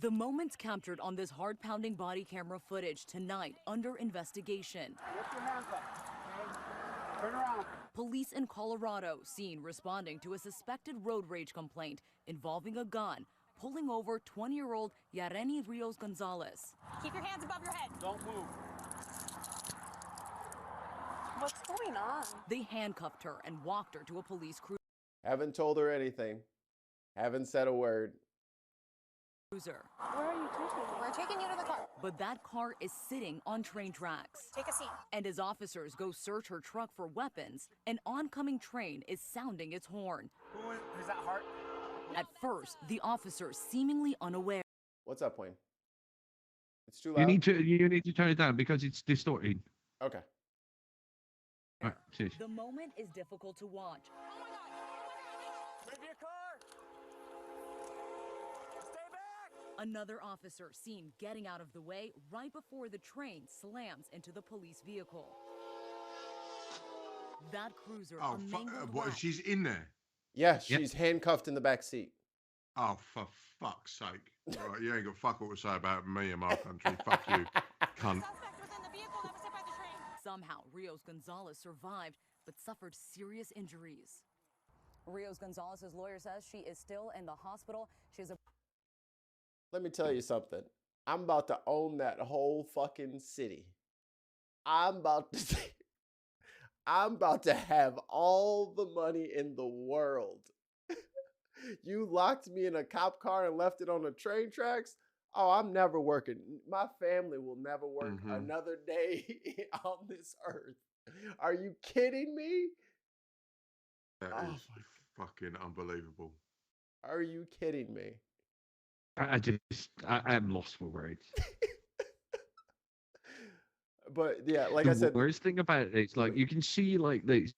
The moments captured on this heart-pounding body camera footage tonight under investigation. Lift your hands up. Turn around. Police in Colorado seen responding to a suspected road rage complaint involving a gun, pulling over 20-year-old Yareni Rios Gonzalez. Keep your hands above your head. Don't move. What's going on? They handcuffed her and walked her to a police cruiser. Haven't told her anything. Haven't said a word. Cruiser. Where are you taking me? We're taking you to the car. But that car is sitting on train tracks. Take a seat. And as officers go search her truck for weapons, an oncoming train is sounding its horn. Who is that heart? At first, the officer seemingly unaware. What's up, Wayne? It's too loud. You need to turn it down because it's distorting. Okay. All right, cheers. The moment is difficult to watch. Move your car. Stay back. Another officer seen getting out of the way right before the train slams into the police vehicle. That cruiser, a mangled what? wreck. She's in there. Yeah, she's handcuffed in the back seat. Oh, for fuck's sake! All right, you ain't got fuck all to say about me and my country. Fuck you, cunt. Somehow, Rios Gonzalez survived, but suffered serious injuries. Rios Gonzalez's lawyer says she is still in the hospital. Let me tell you something. I'm about to own that whole fucking city. I'm about to have all the money in the world. You locked me in a cop car and left it on the train tracks. Oh, I'm never working. My family will never work another day on this earth. Are you kidding me? That is fucking unbelievable. Are you kidding me? I'm lost for words. But yeah, like I said, the worst thing about it is like you can see like this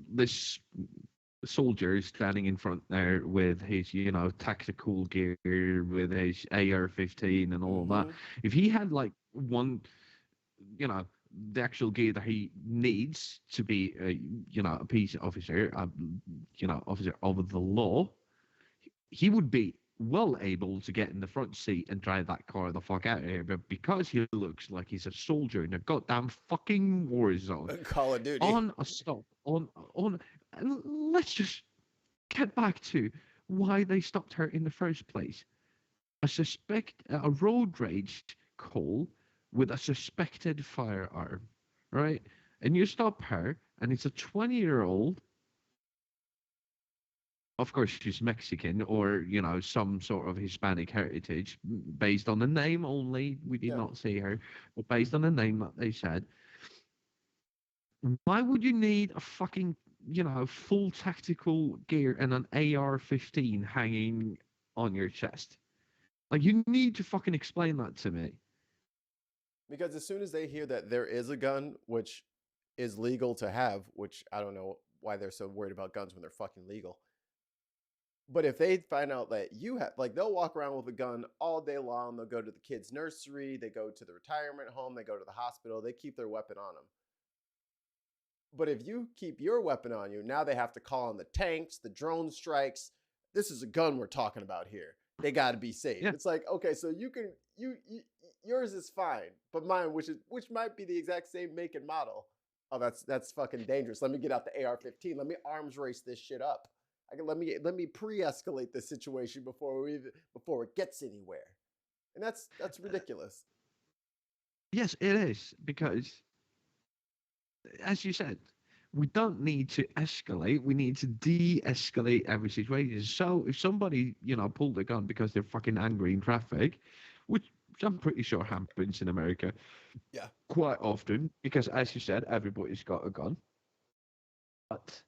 this soldier standing in front there with his tactical gear, with his AR-15 and all that. If he had like one, the actual gear that he needs to be a peace officer, officer of the law, he would be well able to get in the front seat and drive that car the fuck out of here, but because he looks like he's a soldier in a goddamn fucking war zone, Call of Duty. on a stop, on, and let's just get back to why they stopped her in the first place. A road rage call with a suspected firearm, right? And you stop her, and it's a 20-year-old. Of course, she's Mexican or, some sort of Hispanic heritage based on the name only. We did not see her, but based on the name that they said. Why would you need a fucking, full tactical gear and an AR-15 hanging on your chest? Like, you need to fucking explain that to me. Because as soon as they hear that there is a gun, which is legal to have, which I don't know why they're so worried about guns when they're fucking legal. But if they find out that you have, like, they'll walk around with a gun all day long. They'll go to the kids' nursery. They go to the retirement home. They go to the hospital. They keep their weapon on them. But if you keep your weapon on you, now they have to call on the tanks, the drone strikes. This is a gun we're talking about here. They got to be safe. Yeah. It's like, okay, so yours is fine, but mine, which might be the exact same make and model. Oh, that's fucking dangerous. Let me get out the AR-15. Let me arms race this shit up. Let me pre-escalate the situation before it gets anywhere. And that's ridiculous. Yes, it is, because as you said, we don't need to escalate. We need to de-escalate every situation. So if somebody, pulled a gun because they're fucking angry in traffic, which I'm pretty sure happens in America, quite often, because as you said, everybody's got a gun. But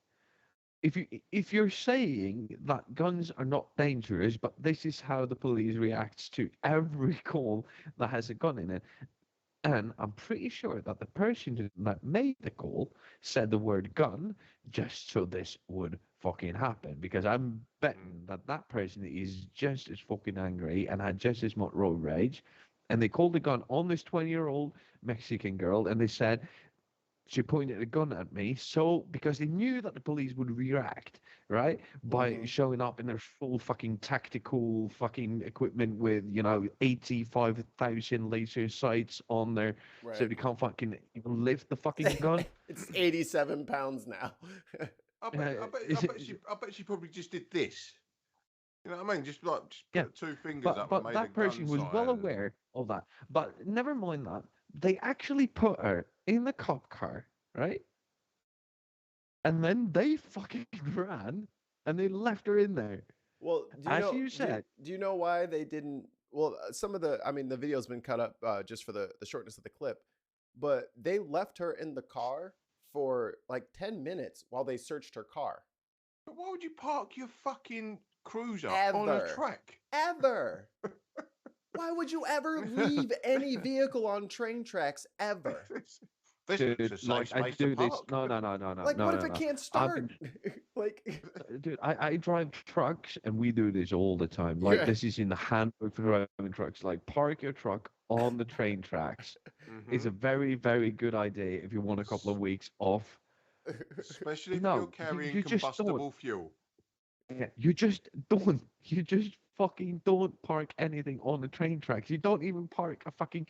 if you're saying that guns are not dangerous, but this is how the police reacts to every call that has a gun in it, and I'm pretty sure that the person that made the call said the word gun just so this would fucking happen. Because I'm betting that person is just as fucking angry and had just as much road rage. And they called the gun on this 20-year-old Mexican girl, and they said, she pointed a gun at me. So, because they knew that the police would react, right? By showing up in their full fucking tactical fucking equipment with, 85,000 laser sights on there. Right. So they can't fucking even lift the fucking gun. It's 87 pounds now. I bet she probably just did this. You know what I mean? Just put two fingers up and made that person was well aware of that. But never mind that. They actually put her in the cop car, right? And then they fucking ran and they left her in there. Well, you said, do you know why they didn't? Well, the video's been cut up just for the shortness of the clip, but they left her in the car for like 10 minutes while they searched her car. But why would you park your fucking cruiser on a track? Ever. Why would you ever leave any vehicle on train tracks ever? Dude, like I do this. No. Like, what if it can't start? Dude, I drive trucks, and we do this all the time. Like, this is in the handbook for driving trucks. Like, park your truck on the train tracks. It's a very, very good idea if you want a couple of weeks off. Especially if you're carrying combustible fuel. Yeah, you just don't. You just fucking don't park anything on the train tracks. You don't even park a fucking,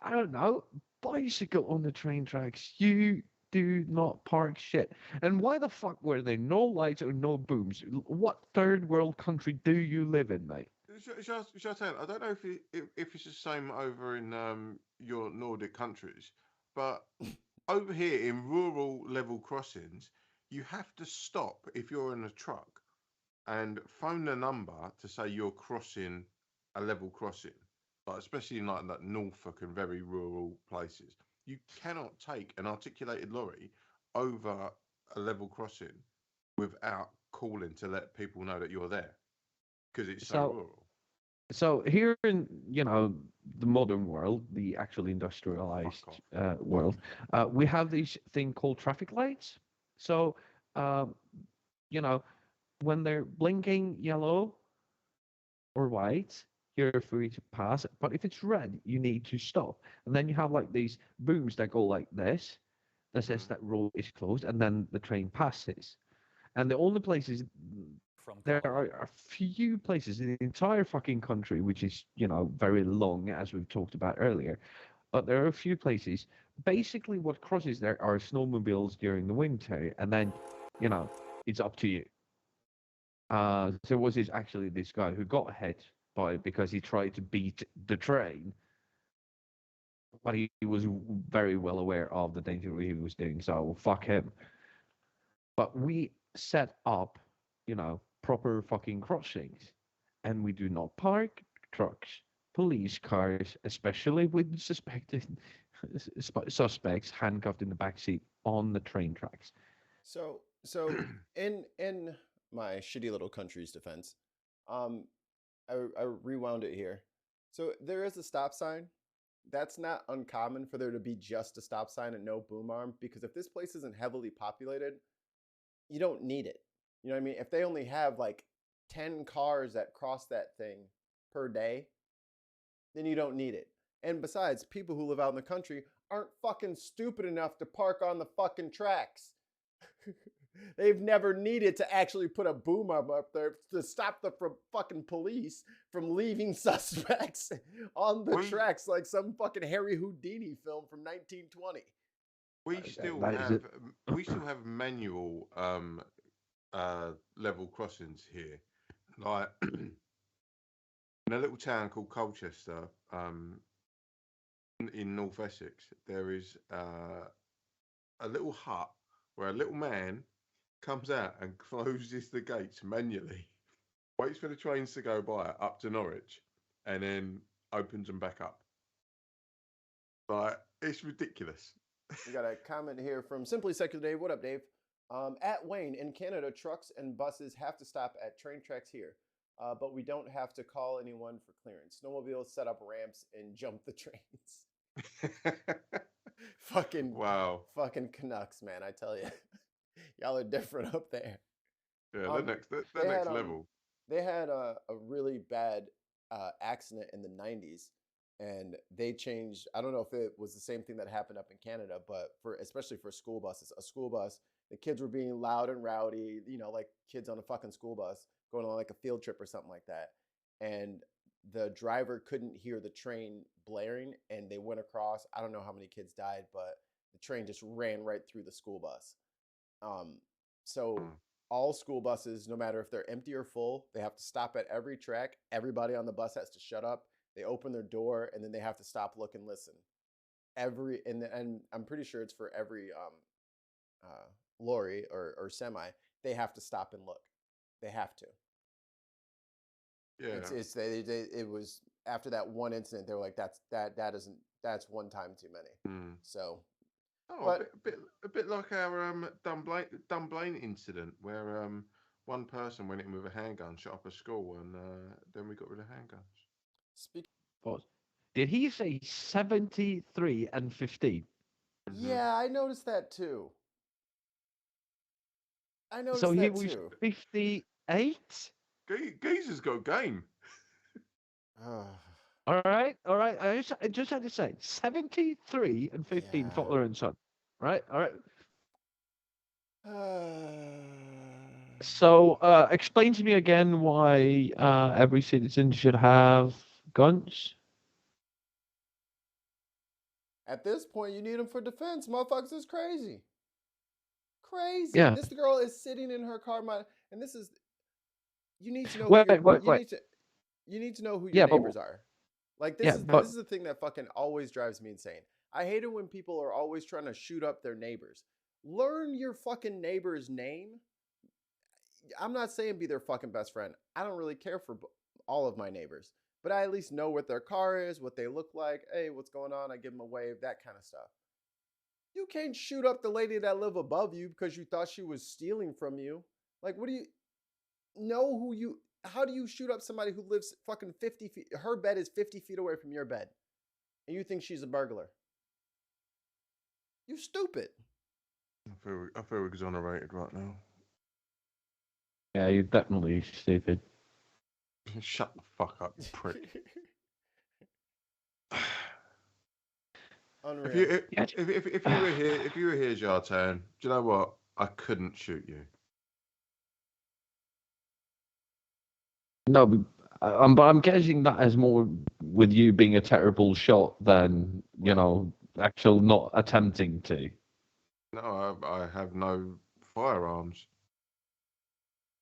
I don't know, bicycle on the train tracks. You do not park shit. And why the fuck were there no lights or no booms? What third world country do you live in, mate? Shall I tell you, I don't know if it's the same over in your Nordic countries, but over here in rural level crossings, you have to stop if you're in a truck and phone the number to say you're crossing a level crossing, like especially in like Norfolk and very rural places. You cannot take an articulated lorry over a level crossing without calling to let people know that you're there, because it's so rural. So here in, the modern world, the actual industrialized world, we have this thing called traffic lights. So, when they're blinking yellow or white, you're free to pass. But if it's red, you need to stop. And then you have like these booms that go like this, that says that road is closed, and then the train passes. And the only places there are a few places in the entire fucking country, which is, very long, as we've talked about earlier. But there are a few places. Basically, what crosses there are snowmobiles during the winter, and then, it's up to you. There was actually this guy who got hit by it because he tried to beat the train, but he was very well aware of the danger he was doing, so fuck him. But we set up, proper fucking crossings, and we do not park trucks, police cars, especially with suspected suspects handcuffed in the back seat on the train tracks. So in my shitty little country's defense, I rewound it here. So there is a stop sign. That's not uncommon for there to be just a stop sign and no boom arm, because if this place isn't heavily populated, you don't need it. You know what I mean? If they only have like 10 cars that cross that thing per day, then you don't need it. And besides, people who live out in the country aren't fucking stupid enough to park on the fucking tracks. They've never needed to actually put a boom arm up there to stop the fucking police from leaving suspects on the tracks like some fucking Harry Houdini film from 1920. We still have manual level crossings here. Like in a little town called Colchester, in North Essex, there is a little hut where a little man comes out and closes the gates manually, waits for the trains to go by up to Norwich, and then opens them back up. Like, it's ridiculous. We got a comment here from Simply Secular Dave. What up, Dave? At Wayne, in Canada, trucks and buses have to stop at train tracks here, but we don't have to call anyone for clearance. Snowmobiles set up ramps and jump the trains. Fucking wow. Fucking Canucks, man, I tell you. Y'all are different up there. Yeah, they're next level. They had a really bad accident in the 90s, and they changed. I don't know if it was the same thing that happened up in Canada, but especially for school buses, a school bus, the kids were being loud and rowdy, like kids on a fucking school bus going on like a field trip or something like that. And the driver couldn't hear the train blaring, and they went across. I don't know how many kids died, but the train just ran right through the school bus. So all school buses, no matter if they're empty or full, they have to stop at every track. Everybody on the bus has to shut up. They open their door, and then they have to stop, look, and listen. And I'm pretty sure it's for every lorry or semi. They have to stop and look. They have to. Yeah. It was after that one incident. They were like, that's one time too many. So. A bit like our Dunblane incident, where one person went in with a handgun, shot up a school, and then we got rid of handguns. Did he say 73 and 15? Yeah, I noticed that too. So he was 58? Geezer's got game. All right. I just had to say 73 and 15, father and son. Right. All right. So, explain to me again why every citizen should have guns. At this point, you need them for defense. Motherfuckers is crazy. Crazy. Yeah. This girl is sitting in her car, and this is. You need to know. You need to know who your neighbors are. Like this is the thing that fucking always drives me insane. I hate it when people are always trying to shoot up their neighbors. Learn your fucking neighbor's name. I'm not saying be their fucking best friend. I don't really care for all of my neighbors, but I at least know what their car is, what they look like. Hey, what's going on? I give them a wave, that kind of stuff. You can't shoot up the lady that live above you because you thought she was stealing from you. Like, what do you know who you... How do you shoot up somebody who lives fucking 50 feet? Her bed is 50 feet away from your bed, and you think she's a burglar. You stupid. I feel exonerated right now. Yeah, you're definitely stupid. Shut the fuck up, you prick. Unreal. If you were here, Jartan, do you know what? I couldn't shoot you. No, but I'm guessing that is more with you being a terrible shot than, actual not attempting to. No, I have no firearms.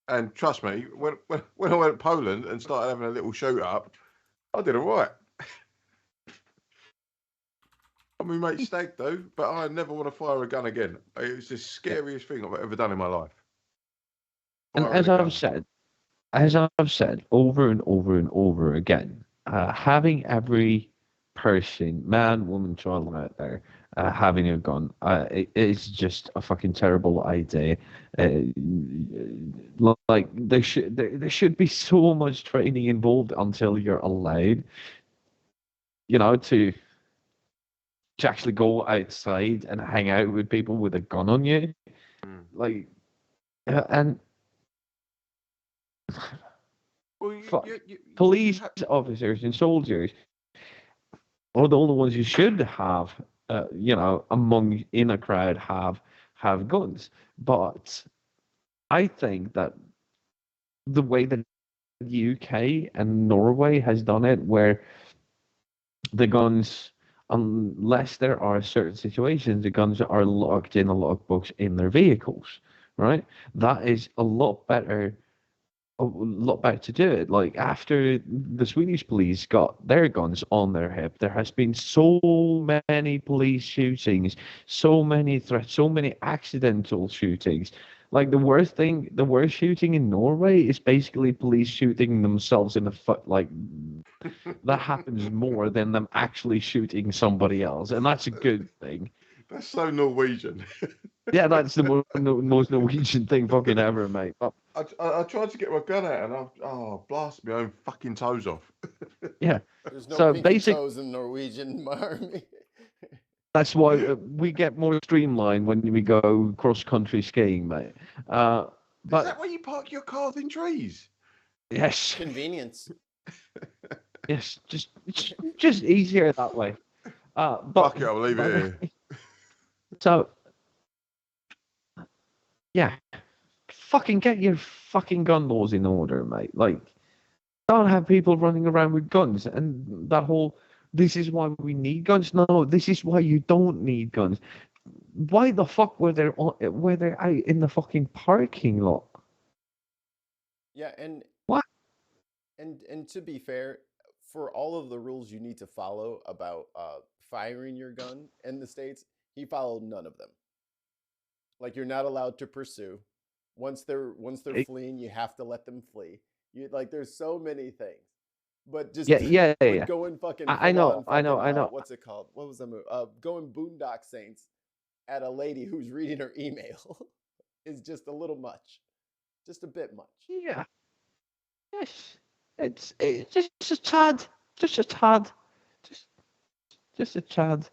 And trust me, when I went to Poland and started having a little shoot up, I did all right. I mean, mate, stag do, but I never want to fire a gun again. It was the scariest thing I've ever done in my life. And Firing a gun. as I've said over and over and over again, having every person, man, woman, child out there, having a gun, it is just a fucking terrible idea. Like there should be so much training involved until you're allowed, to actually go outside and hang out with people with a gun on you. Like, and Well, fuck, police officers and soldiers are the only ones who should have, among in a crowd have guns. But I think that the way that the UK and Norway has done it, where the guns, unless there are certain situations, the guns are locked in a lockbox in their vehicles, right? That is a lot better to do it. Like after the Swedish police got their guns on their hip, there has been so many police shootings, so many threats, so many accidental shootings. Like the worst shooting in Norway is basically police shooting themselves in the foot. Like that happens more than them actually shooting somebody else, and that's a good thing. That's so Norwegian. Yeah, that's the most Norwegian thing fucking ever, mate. But I tried to get my gun out and I blasted my own fucking toes off. yeah. There's no So pinky toes in Norwegian army. That's why we get more streamlined when we go cross-country skiing, mate. But is that where you park your cars in trees? Yes. Convenience. Yes, just easier that way. But fuck it, I'll leave it here. So, yeah, fucking get your fucking gun laws in order, mate. Like, don't have people running around with guns and that whole. This is why we need guns. No, this is why you don't need guns. Why the fuck were they out in the fucking parking lot? Yeah, and what? And to be fair, for all of the rules you need to follow about firing your gun in the States, he followed none of them. Like you're not allowed to pursue. Once they're fleeing, you have to let them flee. You like there's so many things. But just yeah. going fucking I know. What's it called? What was the move? Going Boondock Saints at a lady who's reading her email is just a little much. Just a bit much. Yeah. Yes. It's just a tad. Just a tad. Just a tad.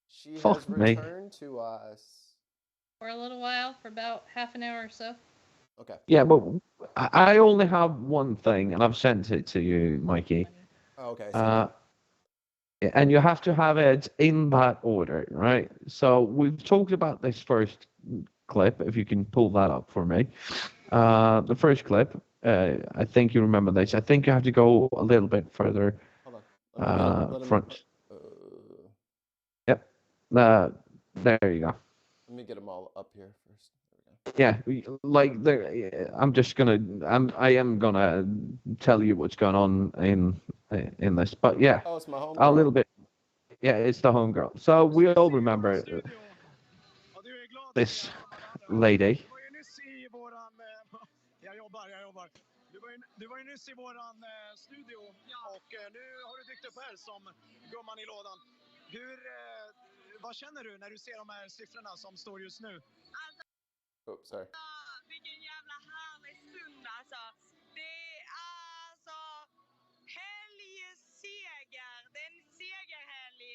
She Fuck has me. returned to us for a little while, for about half an hour or so. Okay. Yeah, but I only have one thing, and I've sent it to you, Mikey. Oh, okay. And you have to have it in that order, right? So we've talked about this first clip, if you can pull that up for me. The first clip, I think you remember this. I think you have to go a little bit further. Hold on. Front. Yep. There you go. Let me get them all up here first. Yeah, like I'm I am gonna tell you what's going on in this, but yeah, it's my home a little bit. Yeah, it's the homegirl. So we all remember this lady. Du var ju nyss i våran studio och nu har du dykt upp här som gumman i lådan. Vad känner du när du ser de här siffrorna som står just nu? Oh, sorry. Vilken jävla härlig stund alltså. Det är alltså helgseger. Det är en segerhelg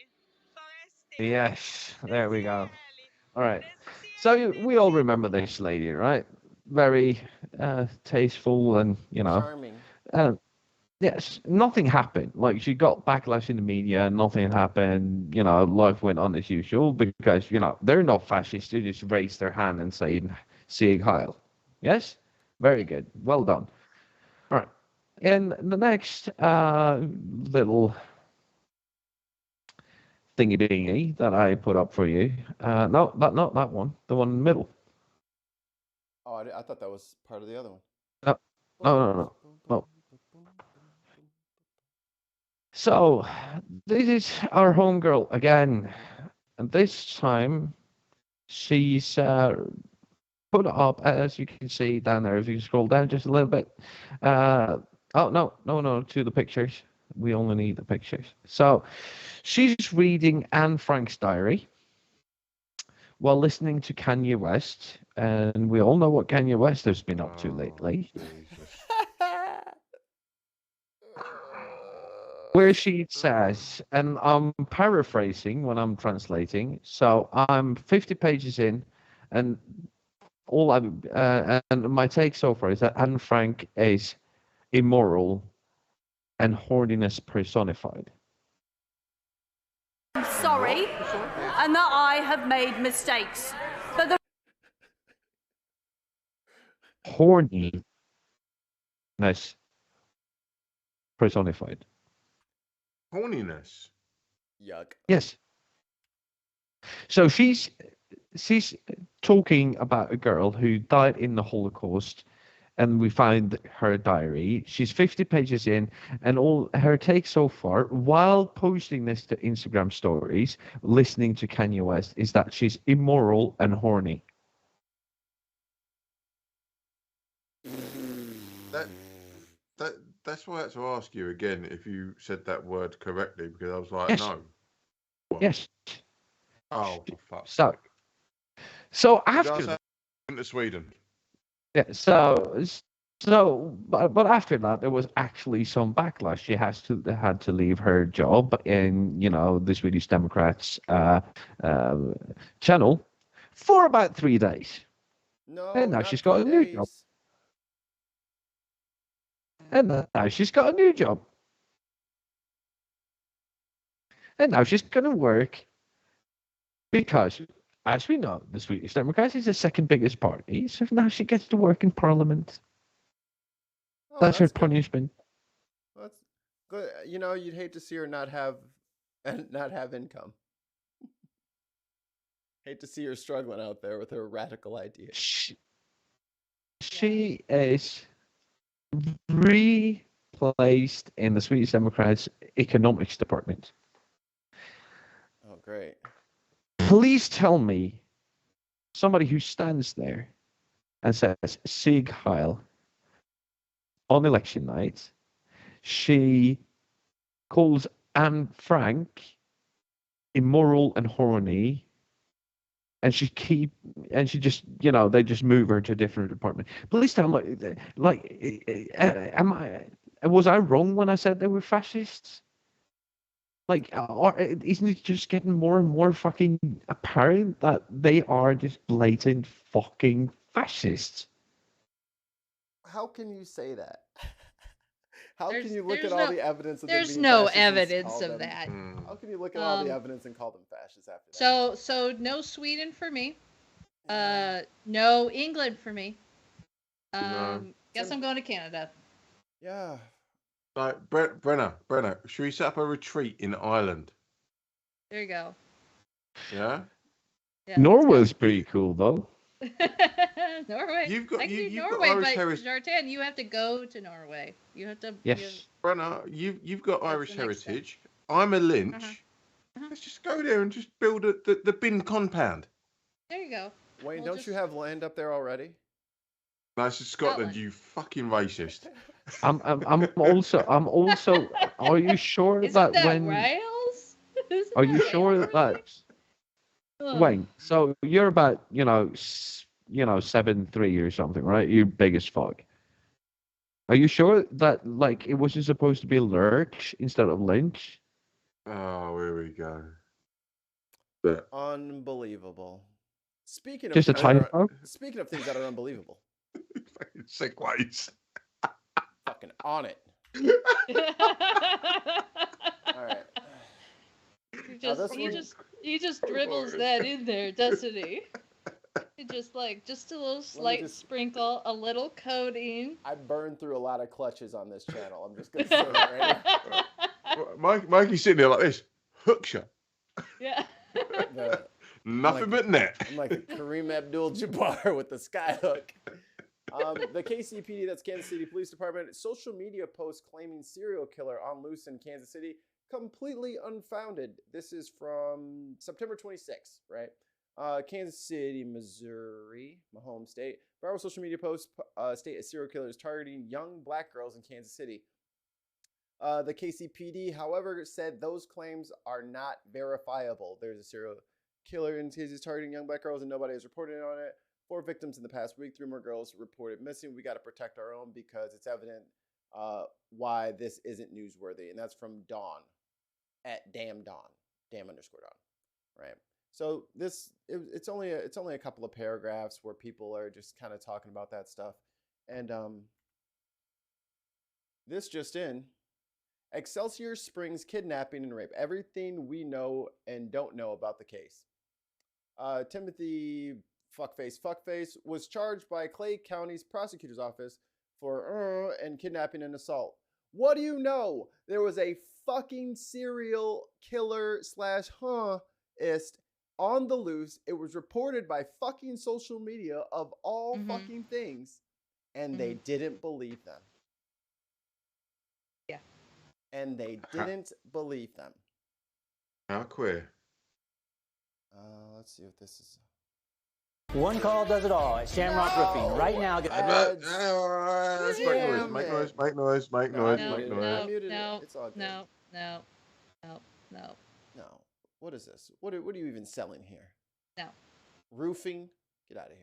för SD. Yes, there we go. All right. So we all remember this lady, right? Very tasteful and, charming. Yes, nothing happened. Like she got backlash in the media, nothing happened. Life went on as usual because, they're not fascists. They just raise their hand and say, Sieg Heil. Yes? Very good. Well done. All right. And the next little thingy dingy that I put up for you. No, not that one. The one in the middle. Oh, I thought that was part of the other one. No, no. So, this is our homegirl again. And this time, she's put up, as you can see down there, if you scroll down just a little bit. Oh, no, to the pictures. We only need the pictures. So, she's reading Anne Frank's diary while listening to Kanye West. And we all know what Kanye West has been up to lately. Where she says, and I'm paraphrasing when I'm translating, so I'm 50 pages in, and all I'm and my take so far is that Anne Frank is immoral and horniness personified. I'm sorry, and that I have made mistakes. But the Horniness personified. Horniness. Yuck. Yes. So she's talking about a girl who died in the Holocaust, and we find her diary. She's 50 pages in, and all her take so far, while posting this to Instagram stories, listening to Kanye West, is that she's immoral and horny. That's why I had to ask you again if you said that word correctly, because I was like, Yes. no. What? Yes. Oh, for fuck's So after that, went to Sweden. yeah, but after that, there was actually some backlash. She had to leave her job in the Swedish Democrats channel for about 3 days, No, and now not she's got a 3 new days. job. And now she's got a new job. And now she's going to work because, as we know, the Swedish Democrats is the second biggest party. So now she gets to work in Parliament. Oh, That's her good. punishment. That's good. You'd hate to see her not have income. Hate to see her struggling out there with her radical ideas. She is replaced in the Swedish Democrats' economics department. Oh, great. Please tell me somebody who stands there and says, Sieg Heil, on election night, she calls Anne Frank immoral and horny, and she just they just move her to a different department. Please tell me, was I wrong when I said they were fascists? Isn't it just getting more and more fucking apparent that they are just blatant fucking fascists? How can you say that? How There's- can you look there's at all no- the evidence of them there's being no fascists and evidence call of them- that. How can you look at all the evidence and call them fascists after that? So no Sweden for me. No England for me. Guess I'm going to Canada. Yeah. Like, Brenna, should we set up a retreat in Ireland? There you go. Yeah? Yeah, Norway's pretty cool, though. Norway. You've got- I can do you've got Norway, Irish but heritage- Jartan, you have to go to Norway. You have to. Yes. Brenna, you've got That's Irish the next step. heritage. I'm a Lynch. Uh-huh. Let's just go there and just build the bin compound. There you go. Wayne, We'll don't you just- have land up there already? No, it's Scotland, you fucking racist. I'm also. Are you sure Isn't that when? Wales? Isn't Are you that sure Wales? that? Ugh. Wayne, so you're about 7'3" or something, right? You're big as fuck. Are you sure that it wasn't supposed to be Lurch instead of Lynch? Oh, here we go. Unbelievable. Speaking of Just a things that typo? speaking of things that are unbelievable, Segues. fucking on it. All right. He just dribbles that in there, doesn't he? Just a little slight sprinkle, a little coating. I burned through a lot of clutches on this channel. I'm just gonna say that right now. Mikey's sitting there like this, hook shot. Yeah. Nothing but net. I'm like the Kareem Abdul-Jabbar with the skyhook. The KCPD, that's Kansas City Police Department, social media post claiming serial killer on loose in Kansas City, completely unfounded. This is from September 26th, right? Kansas City, Missouri, my home state. Viral social media posts state a serial killer is targeting young black girls in Kansas City. The KCPD, however, said those claims are not verifiable. There's a serial killer in Kansas targeting young black girls and nobody has reported on it. 4 victims in the past week, 3 more girls reported missing. We got to protect our own because it's evident why this isn't newsworthy. And that's from Dawn at damn _Dawn, right? So it's only a couple of paragraphs where people are just kind of talking about that stuff. And this just in. Excelsior Springs kidnapping and rape. Everything we know and don't know about the case. Timothy Fuckface was charged by Clay County's prosecutor's office for and kidnapping and assault. What do you know? There was a fucking serial killer / ist on the loose. It was reported by fucking social media of all fucking things, and they didn't believe them. Yeah. And they didn't believe them. How queer. Let's see what this is. One call does it all at Shamrock Roofing. Right now, Make noise. It's all good. No. No. What is this? What are you even selling here? No. Roofing? Get out of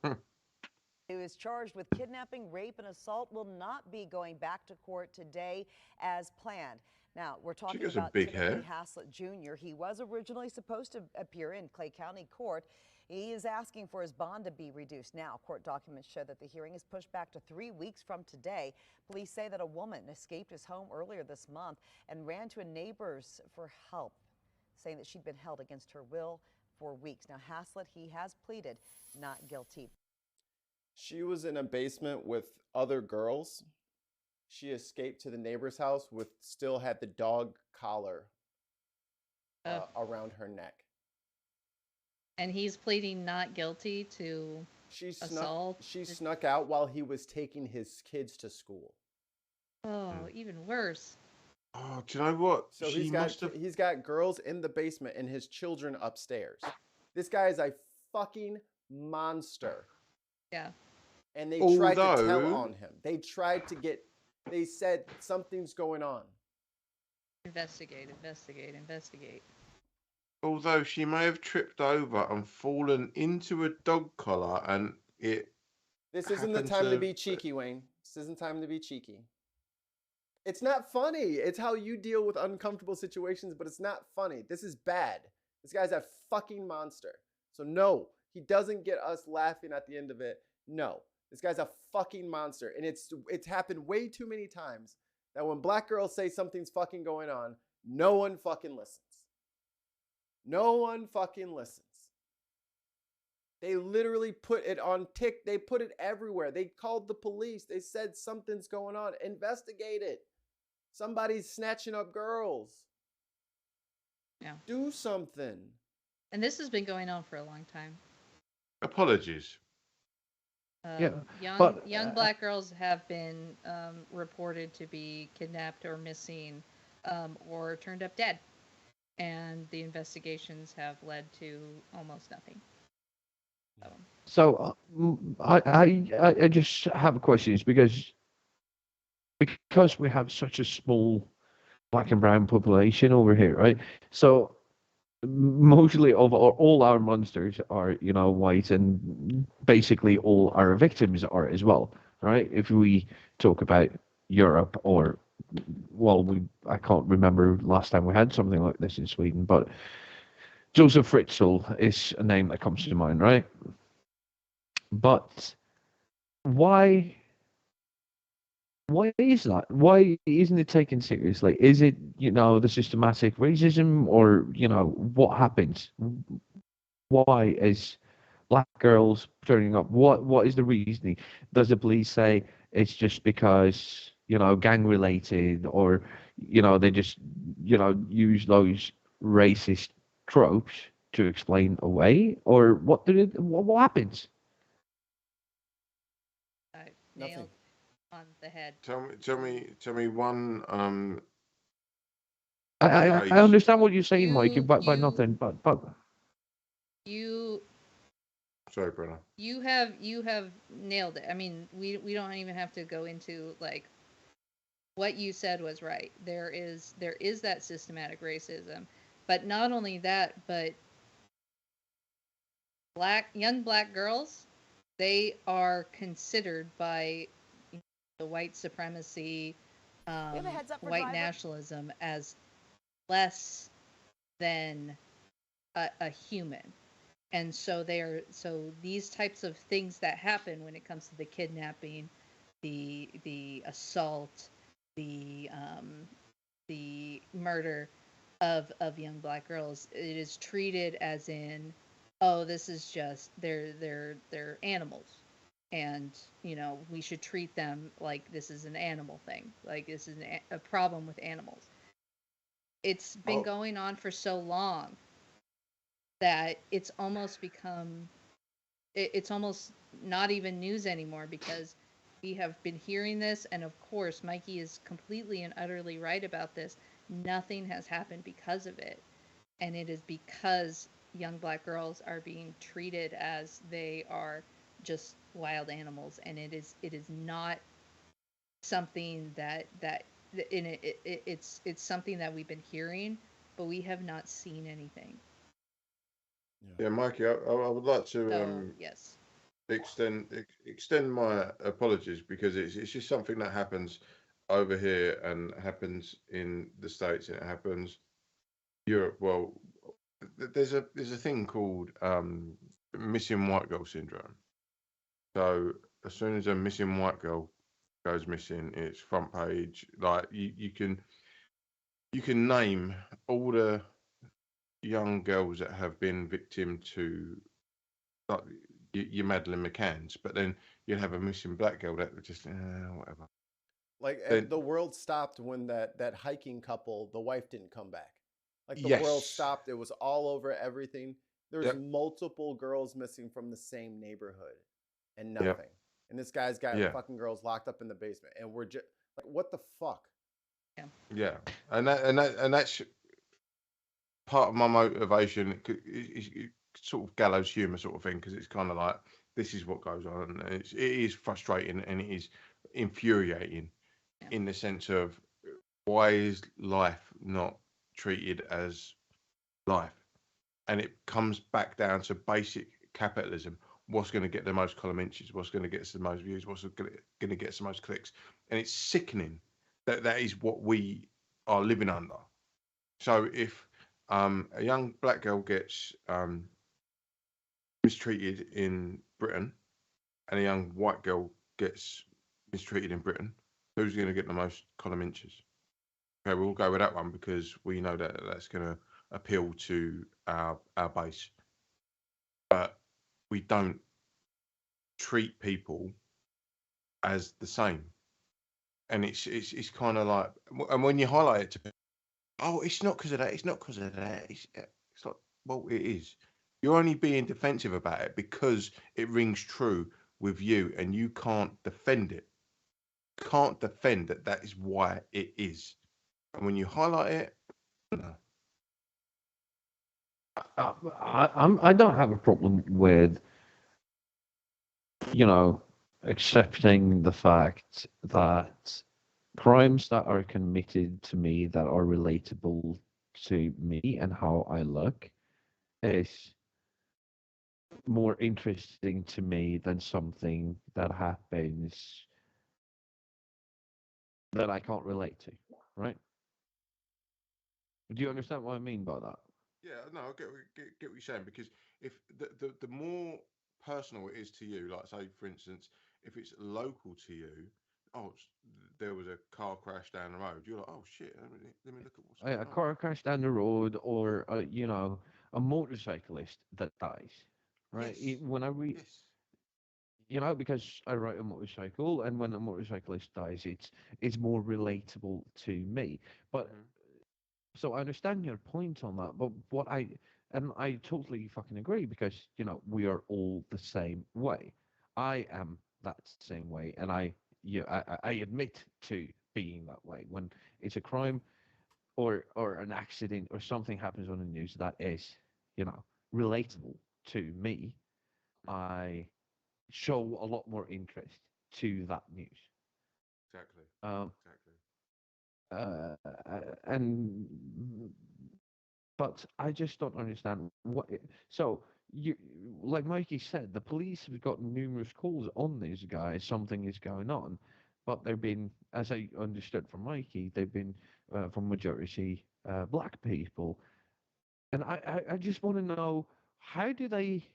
here. Who is charged with kidnapping, rape, and assault will not be going back to court today as planned. Now, we're talking about Timothy Haslett Jr. He was originally supposed to appear in Clay County Court. He is asking for his bond to be reduced. Now, court documents show that the hearing is pushed back to 3 weeks from today. Police say that a woman escaped his home earlier this month and ran to a neighbor's for help, saying that she'd been held against her will for weeks. Now, Haslett, he has pleaded not guilty. She was in a basement with other girls. She escaped to the neighbor's house still had the dog collar around her neck. And he's pleading not guilty to assault. She snuck out while he was taking his kids to school. Oh, even worse. Oh, do you know what? So he's got girls in the basement and his children upstairs. This guy is a fucking monster. Yeah. And they tried to tell on him. They said something's going on. Investigate. Although she may have tripped over and fallen into a dog collar and it... This isn't the time to be cheeky, Wayne. This isn't time to be cheeky. It's not funny. It's how you deal with uncomfortable situations, but it's not funny. This is bad. This guy's a fucking monster. So no, he doesn't get us laughing at the end of it. No. This guy's a fucking monster. And it's happened way too many times that when black girls say something's fucking going on, no one fucking listens. No one fucking listens. They literally put it on TikTok. They put it everywhere. They called the police. They said something's going on. Investigate it. Somebody's snatching up girls. Yeah. Do something. And this has been going on for a long time. Apologies. Young black girls have been reported to be kidnapped or missing or turned up dead. And the investigations have led to almost nothing. So I just have a question. It's because we have such a small black and brown population over here, right? So mostly all our monsters are, white, and basically all our victims are as well, right? If we talk about Europe or, I can't remember last time we had something like this in Sweden, but Joseph Fritzl is a name that comes to mind, right? But why is that? Why isn't it taken seriously? Is it, the systematic racism, or, what happens? why is black girls turning up? What is the reasoning? Does the police say it's just because, gang related, or, they just, use those racist tropes to explain away? Or what happens? Nailed on the head. Tell me one I understand what you're saying, Mikey, You but you nothing. But you sorry, Brenna. you have nailed it. I mean, we don't even have to go into like what you said was right. There is that systematic racism, but not only that, but young black girls, they are considered by the white supremacy, We have a heads up for white driver. nationalism as less than a human. And so these types of things that happen when it comes to the kidnapping, the assault, the murder of young black girls, it is treated as in, oh, this is just they're animals, and we should treat them like this is an animal thing, like this is a problem with animals. It's been going on for so long that it's almost become it's almost not even news anymore, because we have been hearing this, and of course Mikey is completely and utterly right about this. Nothing has happened because of it, and it is because young black girls are being treated as they are just wild animals, and it is not something that in it's something that we've been hearing, but we have not seen anything. Yeah, Mikey, I would like to yes, extend my apologies, because it's just something that happens over here and happens in the States and it happens Europe. Well, there's a thing called missing white girl syndrome. So as soon as a missing white girl goes missing, it's front page. Like you can name all the young girls that have been victim to, like, your Madeleine McCanns, but then you'd have a missing black girl that would just whatever. Like Then the world stopped when that hiking couple, the wife didn't come back. Like the world yes, stopped. It was all over everything. There's yep, multiple girls missing from the same neighborhood and yep, nothing. And this guy's got yeah, fucking girls locked up in the basement. And we're just like, what the fuck? yeah, and that's part of my motivation. It's sort of gallows humor sort of thing, because it's kind of like this is what goes on, and it is frustrating and it is infuriating in the sense of, why is life not treated as life? And it comes back down to basic capitalism. What's going to get the most column inches? What's going to get us the most views? What's going to get us the most clicks? And it's sickening that is what we are living under. So if a young black girl gets mistreated in Britain and a young white girl gets mistreated in Britain, who's going to get the most column inches? Okay, we'll go with that one, because we know that that's going to appeal to our base. But we don't treat people as the same, and it's kind of like, and when you highlight it to people, oh, it's not because of that, it's not because of that, it's like, well, it is. You're only being defensive about it because it rings true with you, and you can't defend it. Can't defend that. That is why it is. And when you highlight it, no. I don't have a problem with, you know, accepting the fact that crimes that are committed to me that are relatable to me and how I look is more interesting to me than something that happens that I can't relate to, right? Do you understand what I mean by that? Yeah, no, I get what you're saying, because if the more personal it is to you, like say for instance, if it's local to you, oh, there was a car crash down the road, you're like, oh shit, let me look at what's A going on. car crash down the road, or a motorcyclist that dies, right? Yes. When I read, because I ride a motorcycle, and when a motorcyclist dies, it's more relatable to me. But so I understand your point on that, but I totally fucking agree, because we are all the same way. I am that same way, and I admit to being that way when it's a crime or an accident or something happens on the news that is relatable to me. I show a lot more interest to that news. Exactly. Exactly. Exactly. And but I just don't understand so you, like Mikey said, the police have got numerous calls on this guy. Something is going on, but they've been, as I understood from Mikey, they've been from majority black people, and I just want to know, how do they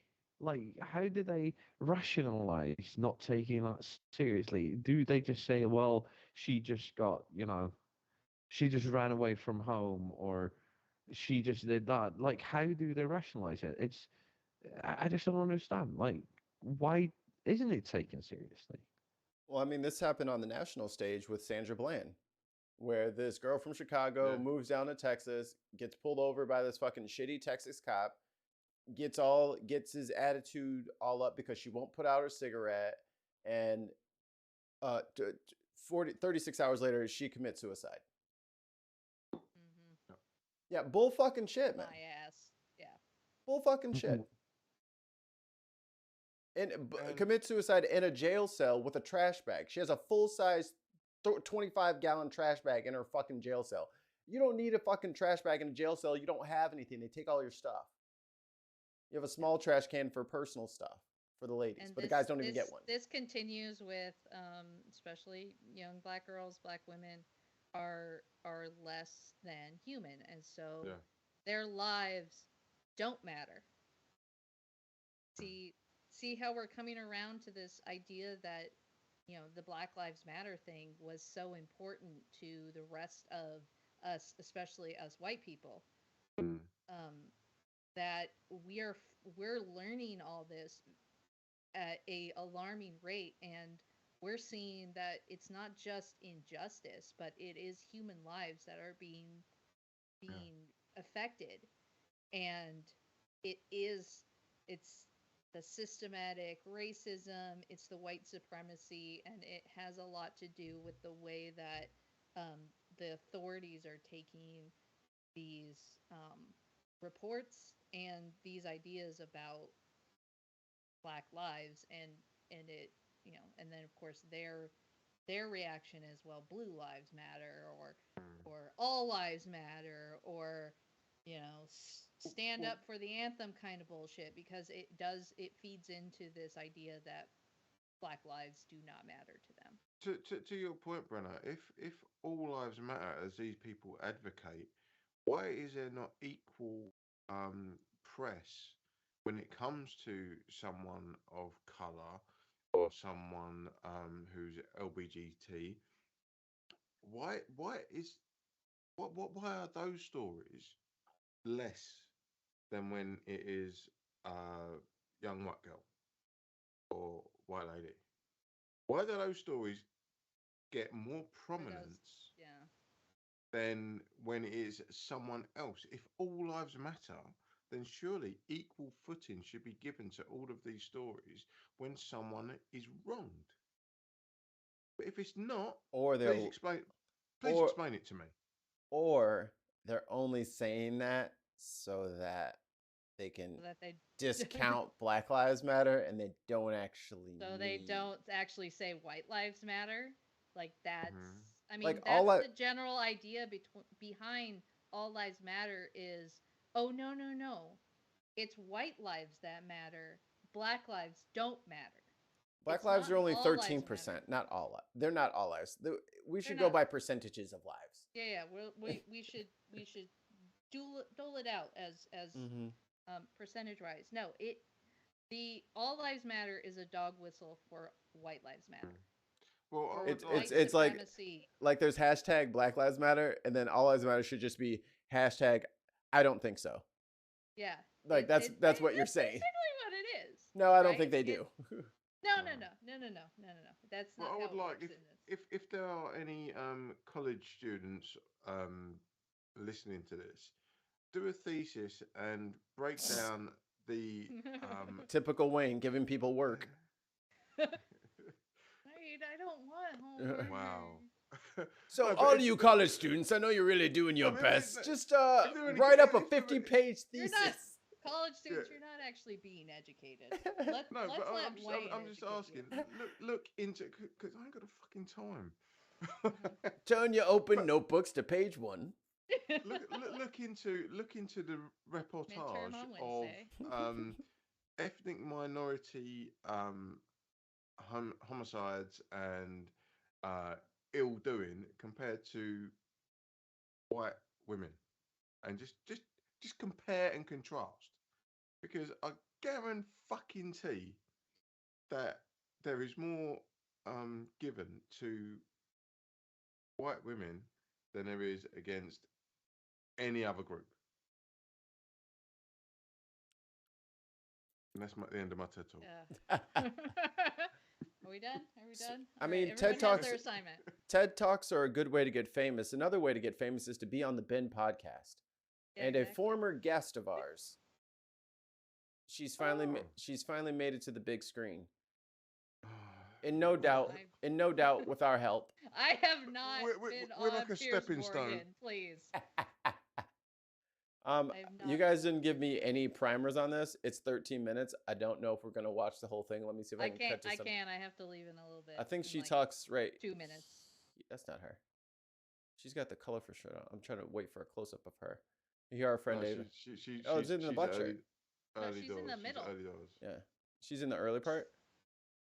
how do they rationalize not taking that seriously? Do they just say, well, she just got she just ran away from home, or she just did that? Like, how do they rationalize it? I just don't understand. Like, why isn't it taken seriously? Well, I mean, this happened on the national stage with Sandra Bland, where this girl from Chicago moves down to Texas, gets pulled over by this fucking shitty Texas cop, gets his attitude all up because she won't put out her cigarette, and 36 hours later, she commits suicide. Yeah, bull fucking shit, man. My ass. Yeah. Bull fucking shit. And commit suicide in a jail cell with a trash bag. She has a full-size 25-gallon trash bag in her fucking jail cell. You don't need a fucking trash bag in a jail cell. You don't have anything. They take all your stuff. You have a small trash can for personal stuff for the ladies, but the guys don't even get one. This continues with, especially young black girls, black women are less than human, and so their lives don't matter. See how we're coming around to this idea that the Black Lives Matter thing was so important to the rest of us, especially us white people. That we're learning all this at a alarming rate, and we're seeing that it's not just injustice, but it is human lives that are being affected, and it's the systematic racism, it's the white supremacy, and it has a lot to do with the way that the authorities are taking these reports and these ideas about Black lives, and it and then of course their reaction is, well, blue lives matter, or all lives matter, or stand up for the anthem kind of bullshit, because it feeds into this idea that Black lives do not matter to them. To your point, Brenna, if all lives matter as these people advocate, why is there not equal press when it comes to someone of color or someone who's LBGT? Why are those stories less than when it is a young white girl or white lady? Why do those stories get more prominence than when it is someone else? If all lives matter, then surely equal footing should be given to all of these stories when someone is wronged. But if it's not, please explain it to me. Or they're only saying that so that they can discount Black Lives Matter, and they don't actually. So they don't actually say white lives matter. Like that's. I mean, like that's the general idea behind all lives matter is, oh no, it's white lives that matter. Black lives don't matter. Black lives are only 13%, not all. They're not all lives. We should go by percentages of lives. Yeah. We should dole it out as percentage wise. No, the all lives matter is a dog whistle for white lives matter. Well, it's like there's hashtag Black Lives Matter, and then all lives matter should just be hashtag I don't think so. Yeah. Like that's what you're saying. Basically what it is. No, I don't right? think they do. No. That's Well, not I how would it like works in this. if there are any college students listening to this, do a thesis and break down the Typical Wayne giving people work. Wait, I don't want homework. Wow. So No, but all if- of you college students, I know you're really doing your I mean, best. if Just there any- write up a if there- 50-page You're thesis. not college students. You're not actually being educated. Let's No, let but Wayne I'm just educate asking. you. Look into because I ain't got a fucking time. Turn your open notebooks to page 1. look into the reportage Midterm on of Wednesday. ethnic minority homicides and ill doing compared to white women, and just compare and contrast, because I guarantee that there is more given to white women than there is against any other group. And that's the end of my TED talk. Yeah. Are we done? Are we done? I All mean, right, TED everyone has Talks. their assignment. TED Talks are a good way to get famous. Another way to get famous is to be on the Bin podcast. Yeah, And exactly. a former guest of ours. She's finally made it to the big screen. And no doubt with our help. I have not We're been like on a Piers stepping Morgan, stone. please. You guys didn't give me any primers on this. It's 13 minutes. I don't know if we're gonna watch the whole thing. Let me see if I can cut to some. I have to leave in a little bit. I think in she like talks right. 2 minutes. That's not her. She's got the colorful shirt on. I'm trying to wait for a close up of her. You hear our friend David? Oh, it's in the black shirt. Early she's doors. in the middle. She's early doors. Yeah, she's in the early part.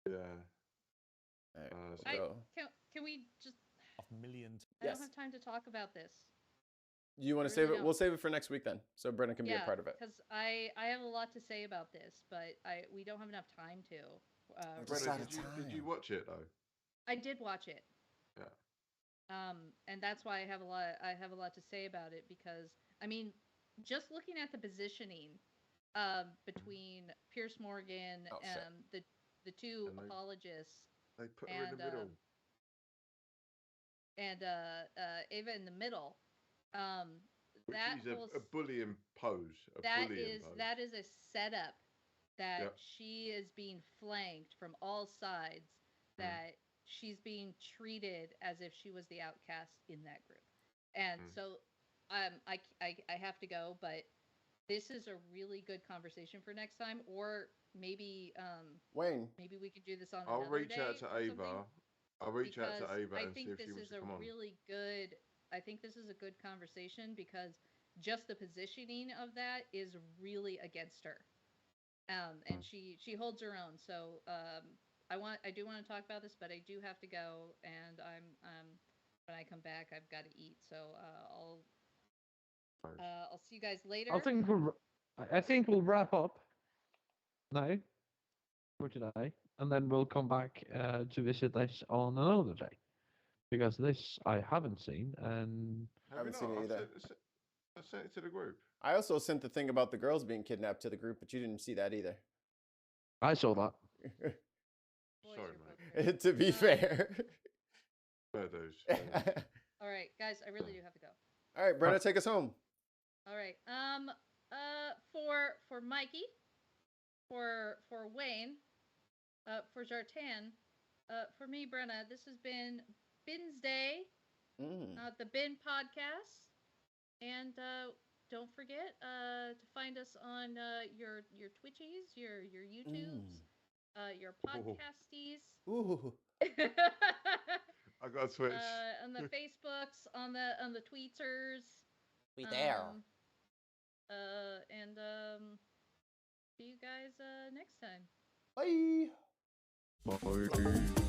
Yeah. All right, let's go. Can we just? Millions. I don't have time to talk about this. Do you want to save it? We'll save it for next week then, so Brenna can be a part of it. because I have a lot to say about this, but we don't have enough time to. Brenna, did you watch it though? I did watch it. Yeah. And that's why I have a lot to say about it, because I mean, just looking at the positioning between Piers Morgan and the two apologists, They put her in the middle. And Ava in the middle. Which That is a bullying pose. that is a setup that she is being flanked from all sides. That she's being treated as if she was the outcast in that group, and so I have to go, but this is a really good conversation for next time, or maybe Wayne, maybe we could do this on I'll another reach day out to or Ava. something. I'll reach out to Because Ava and see if she wants to come on. I think this is a good conversation, because just the positioning of that is really against her. And she holds her own. So I do want to talk about this, but I do have to go, and I'm when I come back I've got to eat. So I'll see you guys later. I think we'll wrap up now for today, and then we'll come back to visit this on another day, because this I haven't seen, and I haven't seen it either. I sent it to the group. I also sent the thing about the girls being kidnapped to the group, but you didn't see that either. I saw that. Sorry, mate. To be fair. Fair dues. All right, guys, I really do have to go. All right, Brenna, take us home. All right. For Mikey, for Wayne, for Zartan, for me, Brenna, this has been Bin's Day, the Bin Podcast, and don't forget to find us on your Twitchies, your YouTubes, your podcasties. Ooh. I got a Twitch. On the Facebooks, on the Tweeters. We there. And see you guys next time. Bye. Bye.